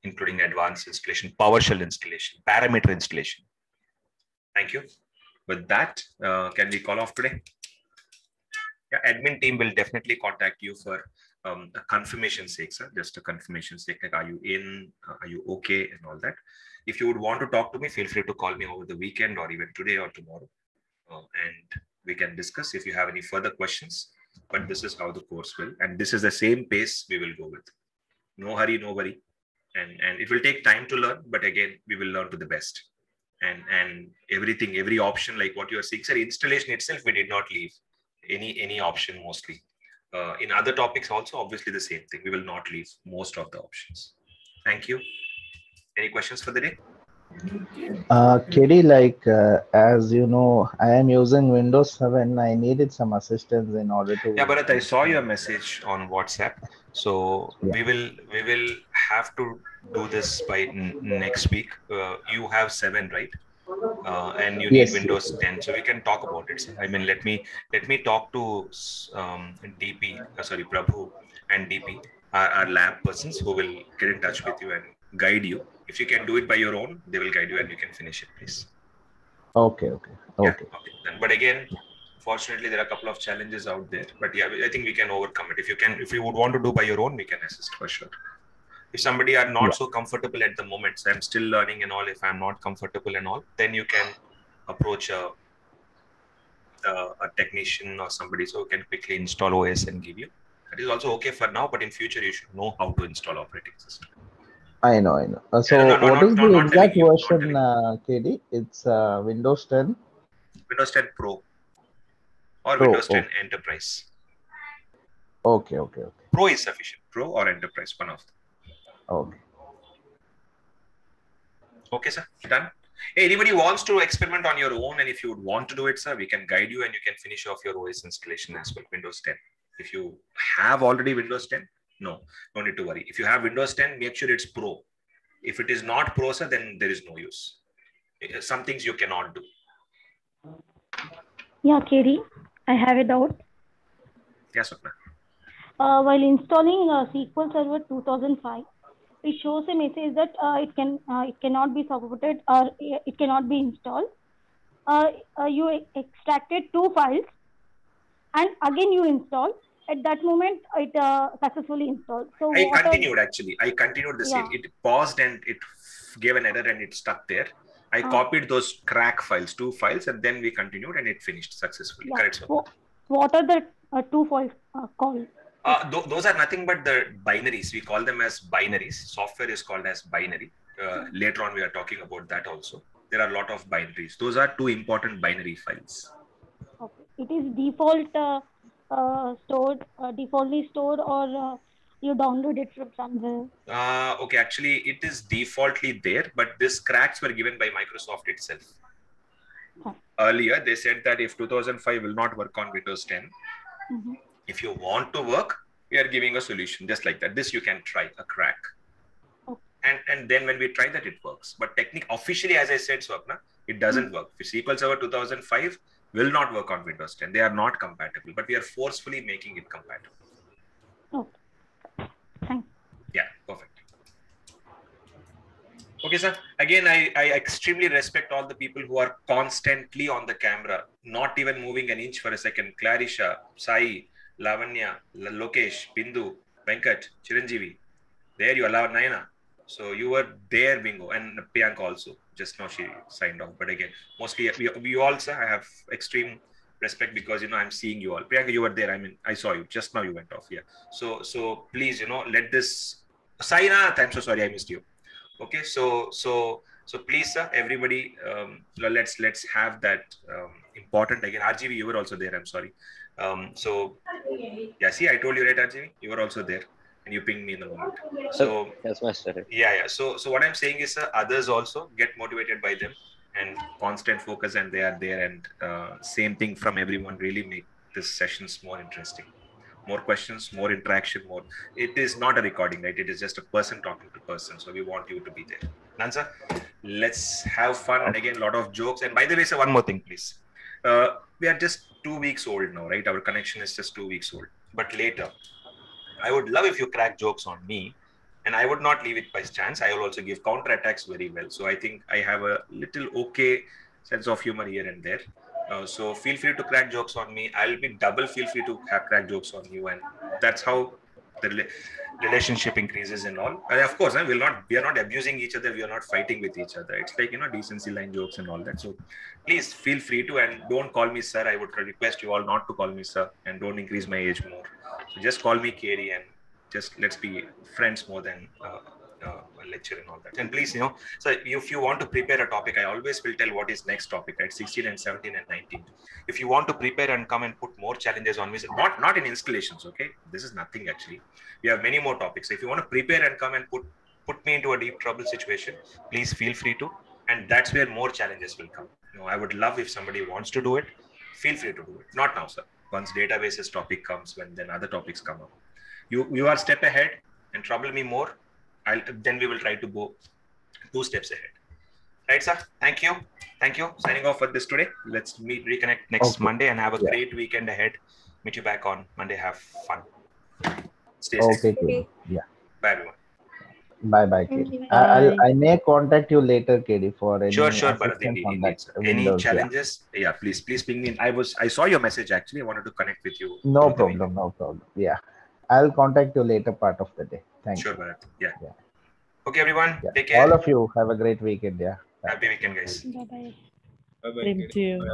including advanced installation, PowerShell installation, parameter installation. Thank you. With that, can we call off today? Yeah, admin team will definitely contact you for a confirmation sake, sir. Just a confirmation sake, like are you in, are you okay, and all that. If you would want to talk to me, feel free to call me over the weekend or even today or tomorrow, and we can discuss if you have any further questions. But this is how the course will, and this is the same pace we will go with. No hurry, no worry, and it will take time to learn. But again, we will learn to the best, and everything, every option, like what you are saying, sir. Installation itself, we did not leave any option mostly. In other topics also, obviously the same thing. We will not leave most of the options. Thank you. Any questions for the day? KD, as you know, I am using Windows 7. I needed some assistance in order to. Yeah, Bharat, I saw your message on WhatsApp. So yeah. we will have to do this by next week. You have 7, right? And you need Windows 10, so we can talk about it. I mean, let me talk to Prabhu and DP, our lab persons, who will get in touch with you and guide you. If you can do it by your own, they will guide you and you can finish it, please. Okay. Yeah, okay. But again, fortunately, there are a couple of challenges out there. But yeah, I think we can overcome it. If you would want to do by your own, we can assist for sure. If somebody are not so comfortable at the moment, so I'm still learning and all, if I'm not comfortable and all, then you can approach a technician or somebody so who can quickly install OS and give you. That is also okay for now, but in future you should know how to install operating system. I know. So what is the exact version, KD? It's Windows 10? Windows 10 Pro or Windows 10 Enterprise. Okay. Pro is sufficient. Pro or Enterprise, one of them. Okay. Okay, sir. Done. Hey, anybody wants to experiment on your own, and if you would want to do it, sir, we can guide you and you can finish off your OS installation as well, Windows 10. If you have already Windows 10, no need to worry. If you have Windows 10, make sure it's Pro. If it is not Pro, sir, then there is no use. Some things you cannot do. Yeah, Kerry, I have a doubt. Yes, Swapna. While installing SQL Server 2005, it shows a message that it cannot be supported or it cannot be installed. You extracted 2 files and again you installed. At that moment, it successfully installed. So I continued the same. It paused and it gave an error and it stuck there. I copied those crack files, 2 files, and then we continued and it finished successfully. Yeah. Correct, sir? What are the 2 files called? Those are nothing but the binaries. We call them as binaries. Software is called as binary. Later on, we are talking about that also. There are a lot of binaries. Those are 2 important binary files. Okay. It is defaultly stored, or you download it from somewhere? Okay, actually, it is defaultly there, but these cracks were given by Microsoft itself. Earlier, they said that if 2005 will not work on Windows 10, if you want to work, we are giving a solution just like that. This you can try, a crack. And then when we try that, it works. But officially, as I said, Swapna, it doesn't work. SQL Server 2005 will not work on Windows 10. They are not compatible, but we are forcefully making it compatible. Okay. Thanks. Yeah, perfect. Okay, sir. Again, I extremely respect all the people who are constantly on the camera, not even moving an inch for a second. Clarisha, Sai, Lavanya, Lokesh, Bindu, Venkat, Chiranjeevi. There you are, Nayana. So you were there, bingo, and Priyanka also. Just now she signed off. But again, mostly we all, sir, I have extreme respect because, I'm seeing you all. Priyanka, you were there. I mean, I saw you. Just now you went off. Yeah. So please, let this. Sainath, I'm so sorry I missed you. Okay. So please, sir, everybody, let's have that important. Again, RGV, you were also there. I'm sorry. Yeah, see, I told you, right, RGV? You were also there. And you pinged me in the moment. So yes, master. Yeah. So what I'm saying is, others also get motivated by them and constant focus, and they are there. And same thing from everyone. Really make this sessions more interesting. More questions, more interaction, more. It is not a recording, right? It is just a person talking to person. So we want you to be there. Nansa, let's have fun. And again, a lot of jokes. And by the way, sir, one more thing, please. We are just 2 weeks old now, right? Our connection is just 2 weeks old. But later, I would love if you crack jokes on me, and I would not leave it by chance. I will also give counter attacks very well. So I think I have a little okay sense of humor here and there. So feel free to crack jokes on me. I'll be double feel free to crack jokes on you, and that's how the relationship increases and all. And of course, we are not abusing each other. We are not fighting with each other. It's like, decency line jokes and all that. So please feel free to, and don't call me sir. I would request you all not to call me sir, and don't increase my age more. So just call me Kerry, and just let's be friends more than a lecture and all that. And please, so if you want to prepare a topic, I always will tell what is next topic, right? 16 and 17 and 19. If you want to prepare and come and put more challenges on me, not in installations, okay? This is nothing actually. We have many more topics. So if you want to prepare and come and put me into a deep trouble situation, please feel free to. And that's where more challenges will come. I would love if somebody wants to do it, feel free to do it. Not now, sir. Once databases topic comes, when then other topics come up. You are step ahead and trouble me more. Then we will try to go 2 steps ahead. Right, sir? Thank you. Signing off for this today. Let's reconnect next Monday and have a great weekend ahead. Meet you back on Monday. Have fun. Stay safe. Okay. Yeah. Bye, everyone. Bye, KD. I may contact you later, KD, for any sure, assistance on that any Windows, challenges? Yeah, please ping me. I saw your message actually. I wanted to connect with you. No problem. Yeah, I'll contact you later part of the day. Thank you. Sure, Bharat. Yeah. Okay, everyone. Yeah. Take care. All of you have a great weekend. Yeah. Happy weekend, guys. Bye-bye. Bye-bye. Thank you.